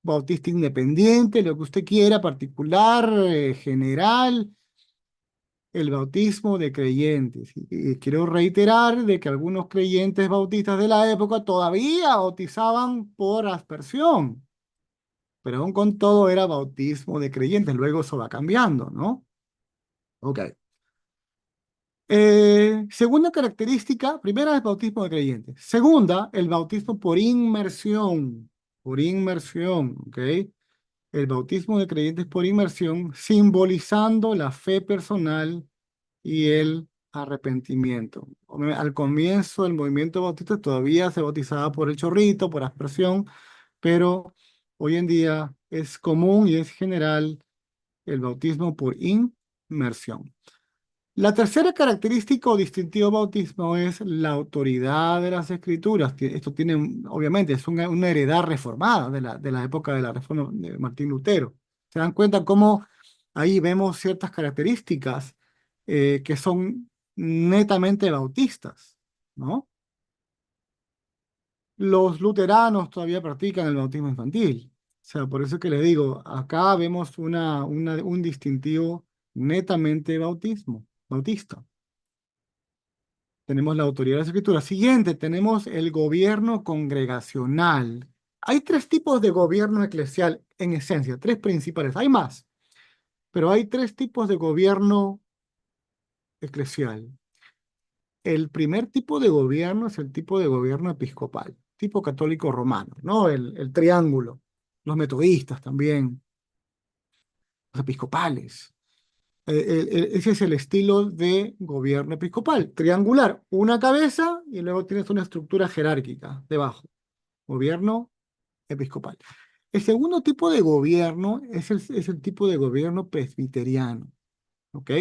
B: bautista independiente, lo que usted quiera, particular, general, el bautismo de creyentes. Y quiero reiterar de que algunos creyentes bautistas de la época todavía bautizaban por aspersión, pero aún con todo era bautismo de creyentes, luego eso va cambiando, ¿no? Ok. Segunda característica, primera, el bautismo de creyentes. Segunda, el bautismo por inmersión, ¿ok? El bautismo de creyentes por inmersión, simbolizando la fe personal y el arrepentimiento. Al comienzo del movimiento bautista todavía se bautizaba por el chorrito, por aspersión, pero hoy en día es común y es general el bautismo por inmersión. La tercera característica o distintivo bautismo es la autoridad de las escrituras. Esto tiene, obviamente, es una heredad reformada de la época de la reforma de Martín Lutero. ¿Se dan cuenta cómo ahí vemos ciertas características que son netamente bautistas, ¿no? Los luteranos todavía practican el bautismo infantil. O sea, por eso que les digo, acá vemos un distintivo netamente bautista. Tenemos la autoridad de las escrituras. Siguiente, tenemos el gobierno congregacional. Hay tres tipos de gobierno eclesial, en esencia, tres principales. Hay más, pero hay tres tipos de gobierno eclesial. El primer tipo de gobierno es el tipo de gobierno episcopal, tipo católico romano, ¿no? El triángulo. Los metodistas también, los episcopales. Ese es el estilo de gobierno episcopal, triangular, una cabeza y luego tienes una estructura jerárquica debajo, gobierno episcopal. El segundo tipo de gobierno es el tipo de gobierno presbiteriano, ¿ok?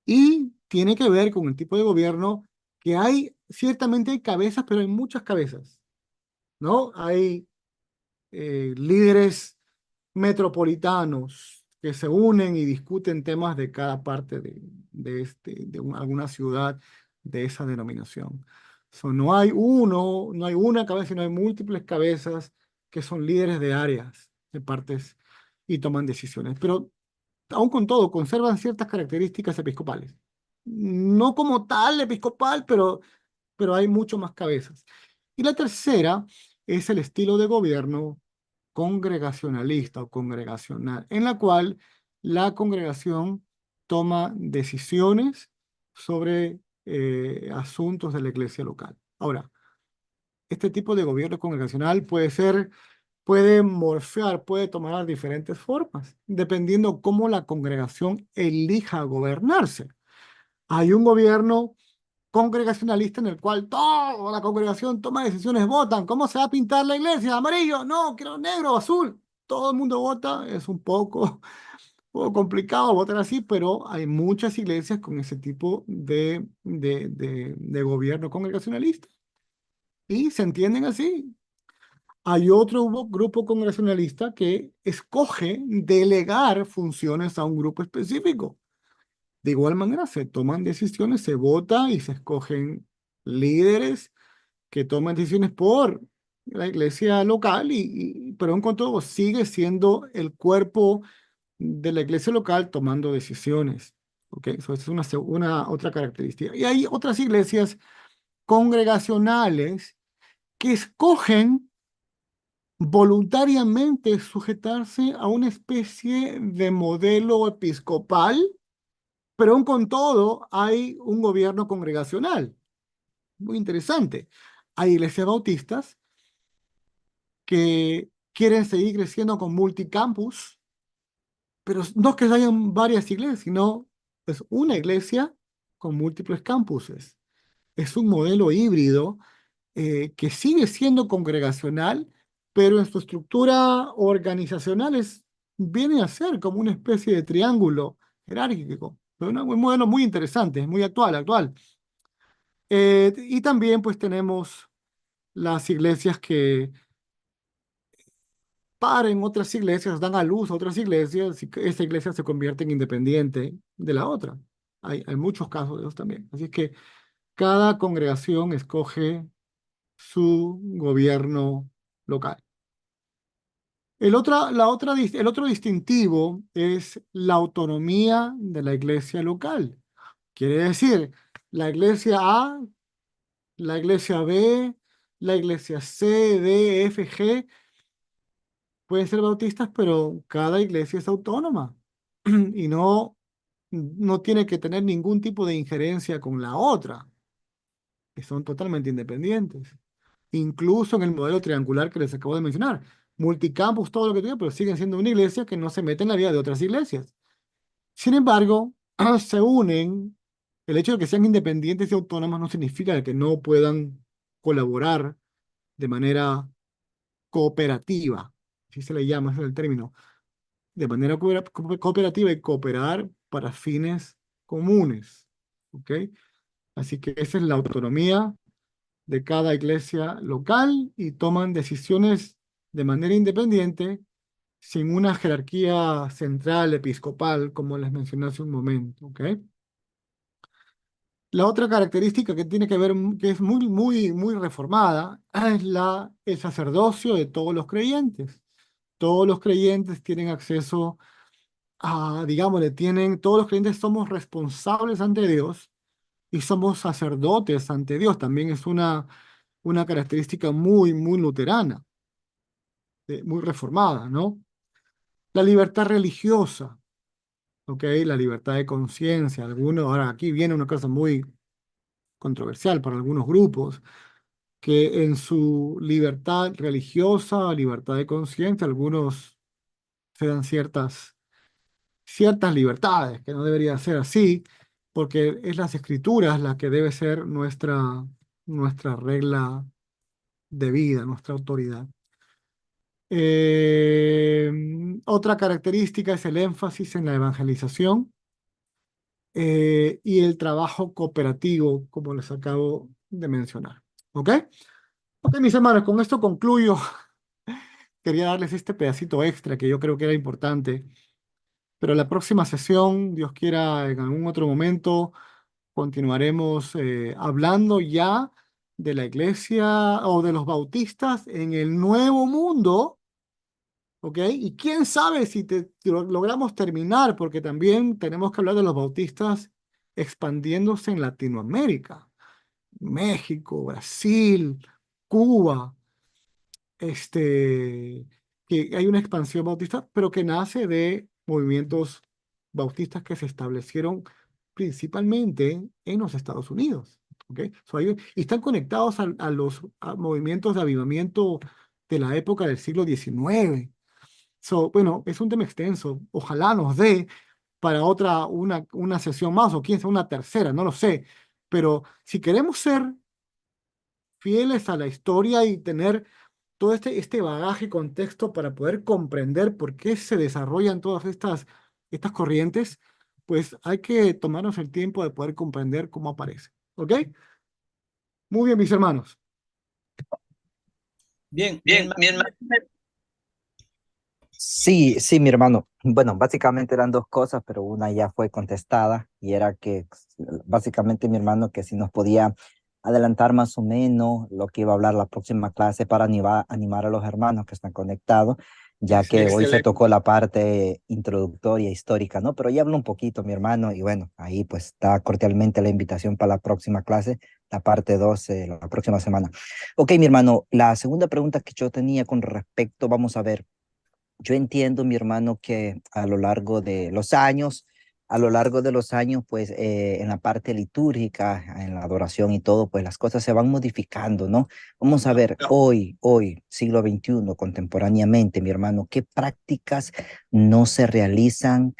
B: Y tiene que ver con el tipo de gobierno que ciertamente hay cabezas, pero hay muchas cabezas, ¿no? Hay líderes metropolitanos que se unen y discuten temas de cada parte de alguna ciudad de esa denominación. No hay una cabeza, sino hay múltiples cabezas que son líderes de áreas, de partes y toman decisiones. Pero aún con todo, conservan ciertas características episcopales. No como tal episcopal, pero hay mucho más cabezas. Y la tercera es el estilo de gobierno congregacionalista o congregacional, en la cual la congregación toma decisiones sobre asuntos de la iglesia local. Ahora, este tipo de gobierno congregacional puede morfear, puede tomar diferentes formas, dependiendo cómo la congregación elija gobernarse. Hay un gobierno congregacionalista en el cual toda la congregación toma decisiones, votan. ¿Cómo se va a pintar la iglesia? ¿Amarillo? No, quiero negro, azul. Todo el mundo vota. Es un poco complicado votar así, pero hay muchas iglesias con ese tipo de gobierno congregacionalista y se entienden así. Hay otro grupo congregacionalista que escoge delegar funciones a un grupo específico. De igual manera, se toman decisiones, se vota y se escogen líderes que toman decisiones por la iglesia local, pero en cuanto sigue siendo el cuerpo de la iglesia local tomando decisiones. ¿Ok? Esa es una otra característica. Y hay otras iglesias congregacionales que escogen voluntariamente sujetarse a una especie de modelo episcopal, pero aún con todo hay un gobierno congregacional. Muy interesante. Hay iglesias bautistas que quieren seguir creciendo con multicampus, pero no es que hayan varias iglesias, sino es una iglesia con múltiples campuses. Es un modelo híbrido que sigue siendo congregacional, pero en su estructura organizacional viene a ser como una especie de triángulo jerárquico. Es un modelo muy interesante, muy actual. Y también pues tenemos las iglesias que paren otras iglesias, dan a luz a otras iglesias y que esa iglesia se convierte en independiente de la otra. Hay muchos casos de esos también. Así que cada congregación escoge su gobierno local. El otro distintivo es la autonomía de la iglesia local. Quiere decir, la iglesia A, la iglesia B, la iglesia C, D, F, G, pueden ser bautistas, pero cada iglesia es autónoma y no tiene que tener ningún tipo de injerencia con la otra, que son totalmente independientes. Incluso en el modelo triangular que les acabo de mencionar. Multicampus, todo lo que tenga, pero siguen siendo una iglesia que no se mete en la vida de otras iglesias. Sin embargo, se unen. El hecho de que sean independientes y autónomas no significa que no puedan colaborar de manera cooperativa. Así se le llama, ese es el término. De manera cooperativa y cooperar para fines comunes. ¿Ok? Así que esa es la autonomía de cada iglesia local y toman decisiones de manera independiente, sin una jerarquía central episcopal, como les mencioné hace un momento, ¿ok? La otra característica que tiene que ver, que es muy reformada, es el sacerdocio de todos los creyentes. Todos los creyentes tienen acceso digámosle, todos los creyentes somos responsables ante Dios y somos sacerdotes ante Dios. También es una característica muy luterana, muy reformada, ¿no? La libertad religiosa, ¿ok? La libertad de conciencia. Ahora aquí viene una cosa muy controversial para algunos grupos, que en su libertad religiosa, libertad de conciencia, algunos se dan ciertas libertades, que no debería ser así, porque es las escrituras la que debe ser nuestra regla de vida, nuestra autoridad. Otra característica es el énfasis en la evangelización y el trabajo cooperativo, como les acabo de mencionar. ¿Ok? Ok, mis hermanos, con esto concluyo. Quería darles este pedacito extra que yo creo que era importante, pero la próxima sesión, Dios quiera, en algún otro momento, continuaremos hablando ya de la iglesia o de los bautistas en el Nuevo Mundo. ¿Ok? Y quién sabe si logramos terminar, porque también tenemos que hablar de los bautistas expandiéndose en Latinoamérica, México, Brasil, Cuba, que hay una expansión bautista, pero que nace de movimientos bautistas que se establecieron principalmente en los Estados Unidos. ¿Ok? Y están conectados a los movimientos de avivamiento de la época del siglo XIX. Bueno, es un tema extenso. Ojalá nos dé para una sesión más o quién sabe, una tercera, no lo sé. Pero si queremos ser fieles a la historia y tener todo este bagaje y contexto para poder comprender por qué se desarrollan todas estas corrientes, pues hay que tomarnos el tiempo de poder comprender cómo aparece. ¿Ok? Muy bien, mis hermanos.
A: Bien,
D: Bien, mi hermano. Sí, sí, mi hermano. Bueno, básicamente eran dos cosas, pero una ya fue contestada y era que básicamente mi hermano que si nos podía adelantar más o menos lo que iba a hablar la próxima clase para animar a los hermanos que están conectados, ya que hoy se
B: Excelente.
D: tocó la parte introductoria histórica, ¿no? Pero ya hablo un poquito, mi hermano, y bueno, ahí pues está cordialmente la invitación para la próxima clase, la parte 2, la próxima semana. Ok, mi hermano, la segunda pregunta que yo tenía con respecto, vamos a ver, yo entiendo, mi hermano, que a lo largo de los años, pues en la parte litúrgica, en la adoración y todo, pues las cosas se van modificando, ¿no? Vamos a ver, hoy, siglo XXI, contemporáneamente, mi hermano, ¿qué prácticas no se realizan,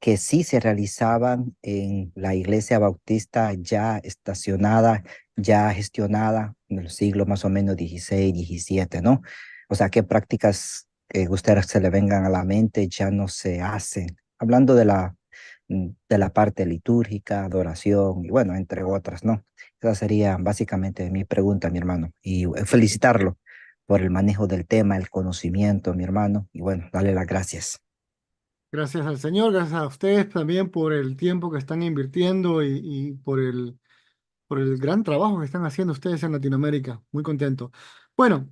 D: que sí se realizaban en la iglesia bautista ya estacionada, ya gestionada en el siglo más o menos 16, 17, ¿no? O sea, ¿qué prácticas que a ustedes se le vengan a la mente ya no se hacen? Hablando de la parte litúrgica, adoración y bueno, entre otras, ¿no? Esa sería básicamente mi pregunta, mi hermano. Y felicitarlo por el manejo del tema, el conocimiento, mi hermano. Y bueno, darle las gracias.
B: Gracias al Señor, gracias a ustedes también por el tiempo que están invirtiendo y por el gran trabajo que están haciendo ustedes en Latinoamérica. Muy contento. Bueno,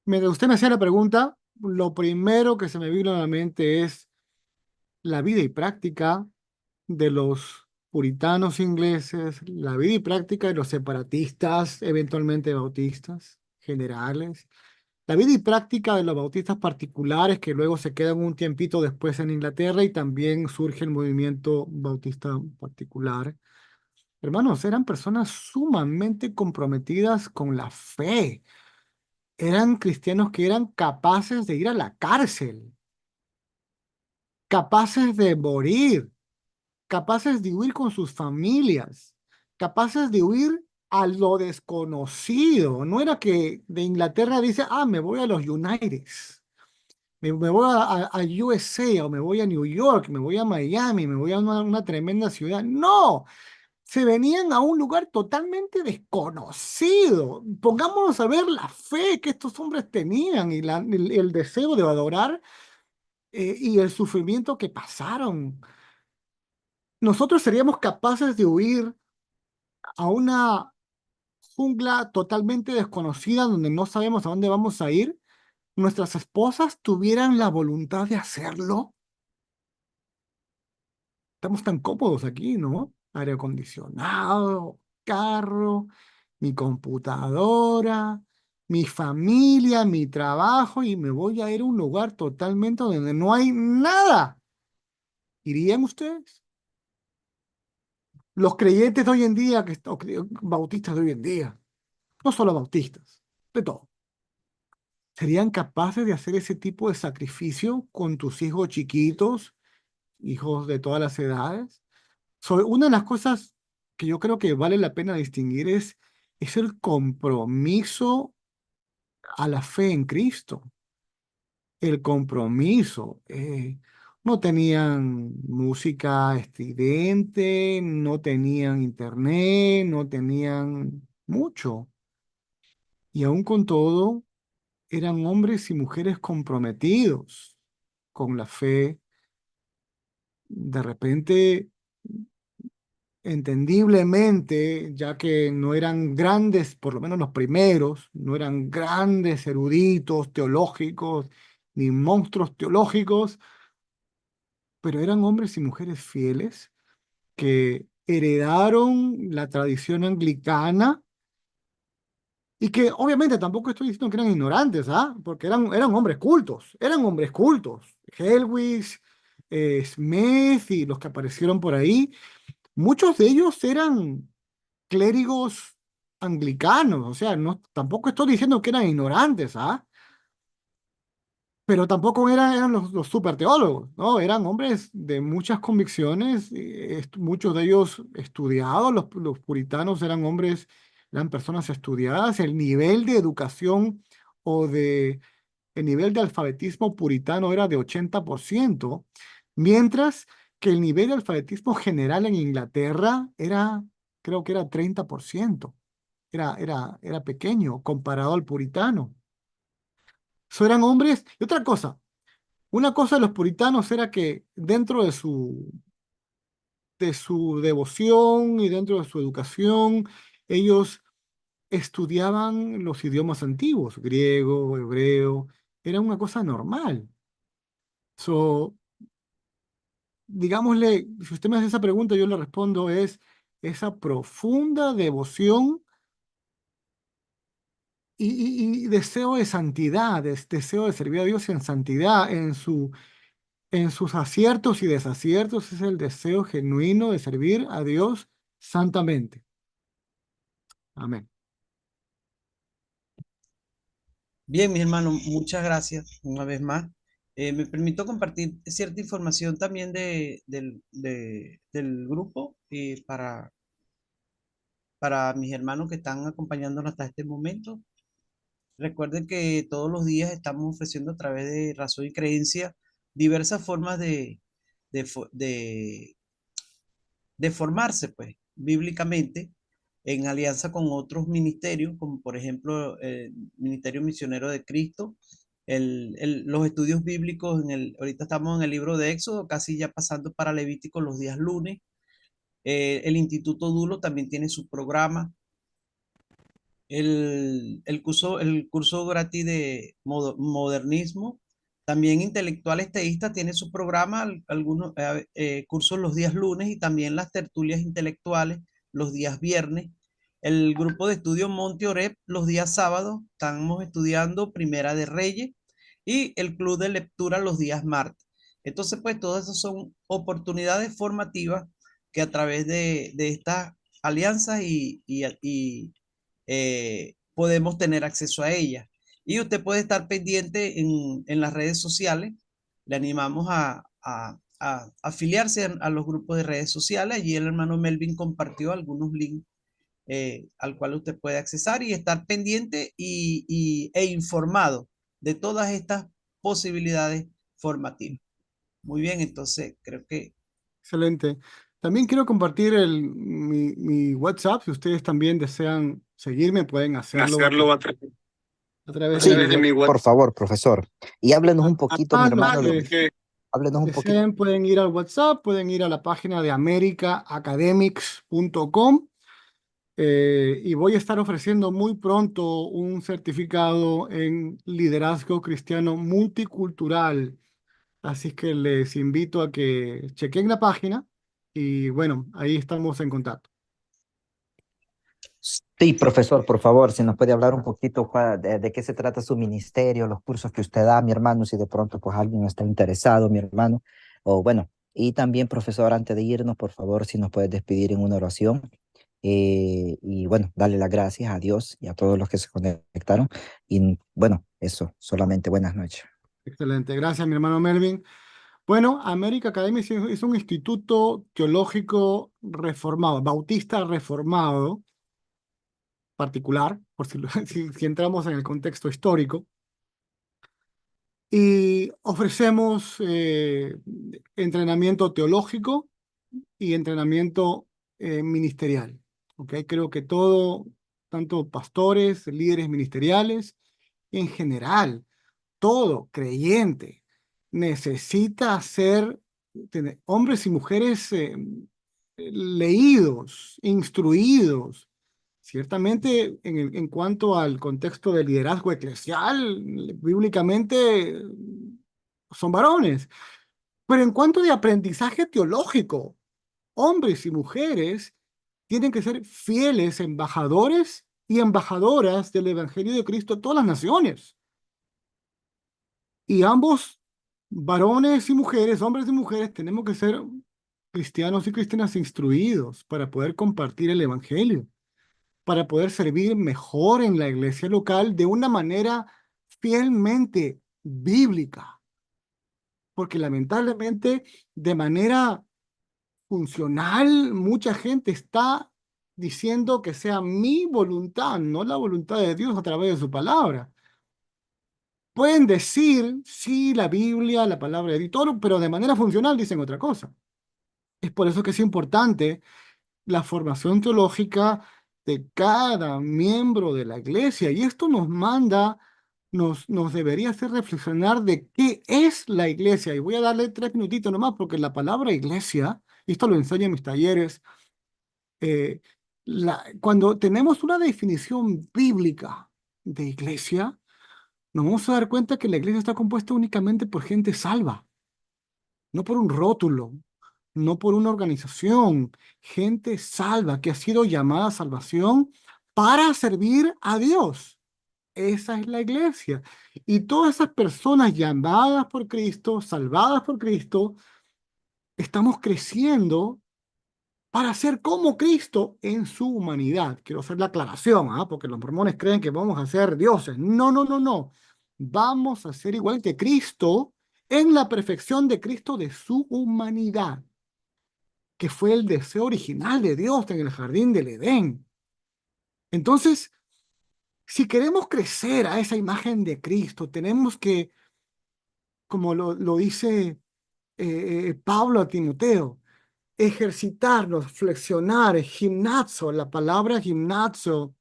B: mientras usted me hacía la pregunta, lo primero que se me vino a la mente es la vida y práctica de los puritanos ingleses, la vida y práctica de los separatistas, eventualmente bautistas, generales, la vida y práctica de los bautistas particulares que luego se quedan un tiempito después en Inglaterra y también surge el movimiento bautista particular. Hermanos, eran personas sumamente comprometidas con la fe. Eran cristianos que eran capaces de ir a la cárcel, capaces de morir, capaces de huir con sus familias, capaces de huir a lo desconocido. No era que de Inglaterra dice, me voy a los Uniteds, me voy a USA o me voy a New York, me voy a Miami, me voy a una tremenda ciudad. No, se venían a un lugar totalmente desconocido. Pongámonos a ver la fe que estos hombres tenían y el deseo de adorar y el sufrimiento que pasaron. Nosotros seríamos capaces de huir a una jungla totalmente desconocida donde no sabemos a dónde vamos a ir. Nuestras esposas tuvieran la voluntad de hacerlo. Estamos tan cómodos aquí, ¿no? Aire acondicionado, carro, mi computadora, mi familia, mi trabajo, y me voy a ir a un lugar totalmente donde no hay nada. ¿Irían ustedes? Los creyentes de hoy en día, bautistas de hoy en día, no solo bautistas, de todo, ¿serían capaces de hacer ese tipo de sacrificio con tus hijos chiquitos, hijos de todas las edades? Una de las cosas que yo creo que vale la pena distinguir es el compromiso a la fe en Cristo. El compromiso. No tenían música estridente, no tenían internet, no tenían mucho. Y aún con todo, eran hombres y mujeres comprometidos con la fe. De repente, entendiblemente, ya que no eran grandes, por lo menos los primeros, no eran grandes eruditos teológicos ni monstruos teológicos, pero eran hombres y mujeres fieles que heredaron la tradición anglicana y que obviamente tampoco estoy diciendo que eran ignorantes, ¿ah? Porque eran hombres cultos. Helwig, Smith y los que aparecieron por ahí, muchos de ellos eran clérigos anglicanos, o sea, no, tampoco estoy diciendo que eran ignorantes, ¿ah? Pero tampoco eran los super teólogos, ¿no? Eran hombres de muchas convicciones, muchos de ellos estudiados, los puritanos eran hombres, eran personas estudiadas, el nivel de educación o el nivel de alfabetismo puritano era de 80%, mientras que el nivel de alfabetismo general en Inglaterra creo que era 30%, era pequeño comparado al puritano. So, eran hombres, y otra cosa. Una cosa de los puritanos era que dentro de su devoción y dentro de su educación, ellos estudiaban los idiomas antiguos, griego, hebreo, era una cosa normal. So, digámosle, si usted me hace esa pregunta, yo le respondo, es esa profunda devoción y deseo de santidad, deseo de servir a Dios en santidad, en sus aciertos y desaciertos, es el deseo genuino de servir a Dios santamente. Amén.
A: Bien, mi hermano, muchas gracias una vez más. Me permito compartir cierta información también del grupo para mis hermanos que están acompañándonos hasta este momento. Recuerden que todos los días estamos ofreciendo a través de Razón y Creencia diversas formas de, fo- de, de formarse, pues, bíblicamente, en alianza con otros ministerios, como por ejemplo el Ministerio Misionero de Cristo, los estudios bíblicos, ahorita estamos en el libro de Éxodo, casi ya pasando para Levítico los días lunes. El Instituto Dulo también tiene su programa. El curso gratis de modernismo. También Intelectuales Teístas tiene su programa, algunos cursos los días lunes y también las tertulias intelectuales los días viernes. El grupo de estudio Monte Oreb los días sábados, estamos estudiando Primera de Reyes y el club de lectura los días martes. Entonces, pues todas esas son oportunidades formativas que a través de estas alianzas podemos tener acceso a ella. Y usted puede estar pendiente en las redes sociales. Le animamos a afiliarse a los grupos de redes sociales. Allí el hermano Melvin compartió algunos links al cual usted puede accesar y estar pendiente e informado de todas estas posibilidades formativas. Muy bien, entonces creo que
B: Excelente. También quiero compartir mi WhatsApp. Si ustedes también desean seguirme, pueden hacerlo a
D: A
B: través de mi
D: Sí,
B: WhatsApp.
D: por favor, profesor. Y háblenos un poquito, mi hermano, háblenos un poquito.
B: Deseen, pueden ir al WhatsApp, pueden ir a la página de americaacademics.com y voy a estar ofreciendo muy pronto un certificado en liderazgo cristiano multicultural. Así que les invito a que chequen la página y bueno, ahí estamos en contacto.
D: Sí, profesor, por favor, si nos puede hablar un poquito de qué se trata su ministerio, los cursos que usted da, mi hermano, si de pronto pues alguien está interesado, mi hermano, o bueno, y también, profesor, antes de irnos, por favor, si nos puede despedir en una oración, y bueno, darle las gracias a Dios y a todos los que se conectaron, y bueno, eso, solamente buenas noches.
B: Excelente, gracias mi hermano Melvin. Bueno, America Academy es un instituto teológico reformado, bautista reformado, particular, por si, si entramos en el contexto histórico, y ofrecemos entrenamiento teológico y entrenamiento ministerial. ¿Okay? Creo que todo, tanto pastores, líderes ministeriales, en general, todo creyente necesita ser hombres y mujeres leídos, instruidos. Ciertamente, en cuanto al contexto del liderazgo eclesial, bíblicamente son varones, pero en cuanto de aprendizaje teológico, hombres y mujeres tienen que ser fieles embajadores y embajadoras del Evangelio de Cristo a todas las naciones. Y ambos, varones y mujeres, hombres y mujeres, tenemos que ser cristianos y cristianas instruidos para poder compartir el Evangelio, para poder servir mejor en la iglesia local de una manera fielmente bíblica. Porque lamentablemente, de manera funcional, mucha gente está diciendo que sea mi voluntad, no la voluntad de Dios a través de su palabra. Pueden decir, sí, la Biblia, la palabra de Dios, todo, pero de manera funcional dicen otra cosa. Es por eso que es importante la formación teológica de cada miembro de la iglesia. Y esto nos manda, nos debería hacer reflexionar de qué es la iglesia. Y voy a darle 3 minutitos nomás, porque la palabra iglesia, y esto lo enseño en mis talleres, eh, cuando tenemos una definición bíblica de iglesia, nos vamos a dar cuenta que la iglesia está compuesta únicamente por gente salva, no por un rótulo, no por una organización, gente salva que ha sido llamada a salvación para servir a Dios. Esa es la iglesia. Y todas esas personas llamadas por Cristo, salvadas por Cristo, estamos creciendo para ser como Cristo en su humanidad. Quiero hacer la aclaración, porque los mormones creen que vamos a ser dioses. No, no, no, no. Vamos a ser igual que Cristo en la perfección de Cristo de su humanidad, que fue el deseo original de Dios en el jardín del Edén. Entonces, si queremos crecer a esa imagen de Cristo, tenemos que, como lo dice Pablo a Timoteo, ejercitarnos, flexionar, gimnazo, la palabra gimnazo,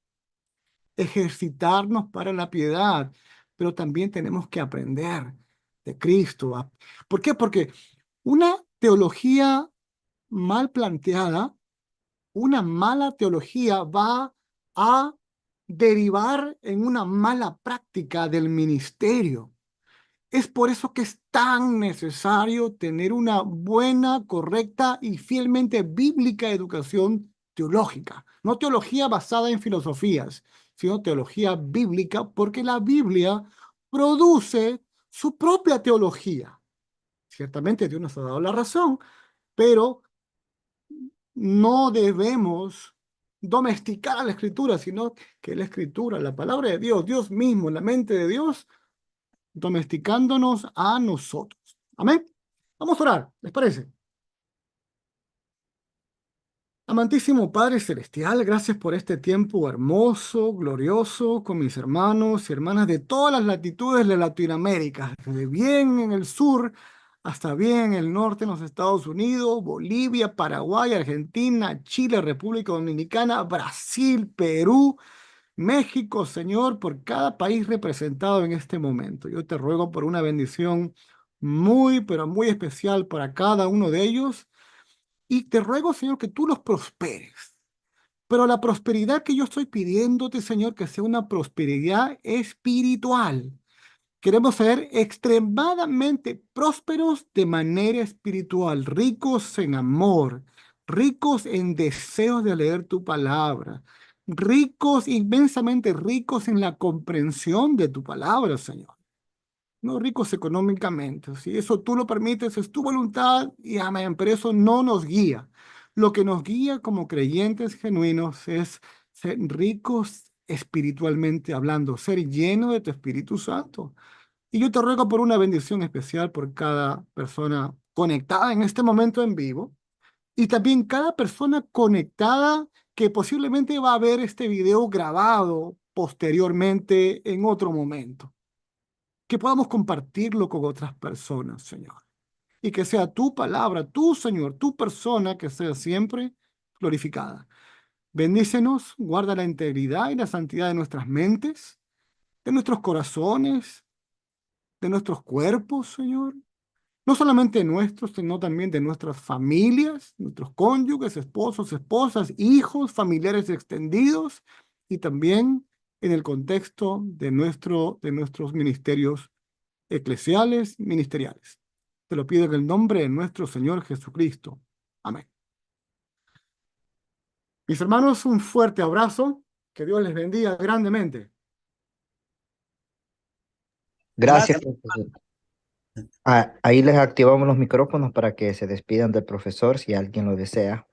B: ejercitarnos para la piedad, pero también tenemos que aprender de Cristo. ¿Por qué? Porque una teología mal planteada, una mala teología va a derivar en una mala práctica del ministerio. Es por eso que es tan necesario tener una buena, correcta y fielmente bíblica educación teológica. No teología basada en filosofías, sino teología bíblica, porque la Biblia produce su propia teología. Ciertamente Dios nos ha dado la razón, pero no debemos domesticar a la Escritura, sino que la Escritura, la palabra de Dios, Dios mismo, la mente de Dios, domesticándonos a nosotros. Amén. Vamos a orar, ¿les parece? Amantísimo Padre Celestial, gracias por este tiempo hermoso, glorioso, con mis hermanos y hermanas de todas las latitudes de Latinoamérica, desde bien en el sur hasta bien en el norte, en los Estados Unidos, Bolivia, Paraguay, Argentina, Chile, República Dominicana, Brasil, Perú, México, Señor, por cada país representado en este momento. Yo te ruego por una bendición muy, pero muy especial para cada uno de ellos. Y te ruego, Señor, que tú los prosperes. Pero la prosperidad que yo estoy pidiéndote, Señor, que sea una prosperidad espiritual. Queremos ser extremadamente prósperos de manera espiritual, ricos en amor, ricos en deseos de leer tu palabra, ricos, inmensamente ricos en la comprensión de tu palabra, Señor. No ricos económicamente. Si eso tú lo permites, es tu voluntad y amén, pero eso no nos guía. Lo que nos guía como creyentes genuinos es ser ricos espiritualmente hablando, ser llenos de tu Espíritu Santo. Y yo te ruego por una bendición especial por cada persona conectada en este momento en vivo y también cada persona conectada que posiblemente va a ver este video grabado posteriormente en otro momento. Que podamos compartirlo con otras personas, Señor. Y que sea tu palabra, tu Señor, tu persona que sea siempre glorificada. Bendícenos, guarda la integridad y la santidad de nuestras mentes, de nuestros corazones, de nuestros cuerpos, Señor. No solamente nuestros, sino también de nuestras familias, nuestros cónyuges, esposos, esposas, hijos, familiares extendidos y también en el contexto de nuestros ministerios eclesiales, ministeriales. Te lo pido en el nombre de nuestro Señor Jesucristo. Amén. Mis hermanos, un fuerte abrazo. Que Dios les bendiga grandemente.
D: Gracias,
A: Gracias.
D: profesor. Ahí les activamos los micrófonos para que se despidan del profesor si alguien lo desea.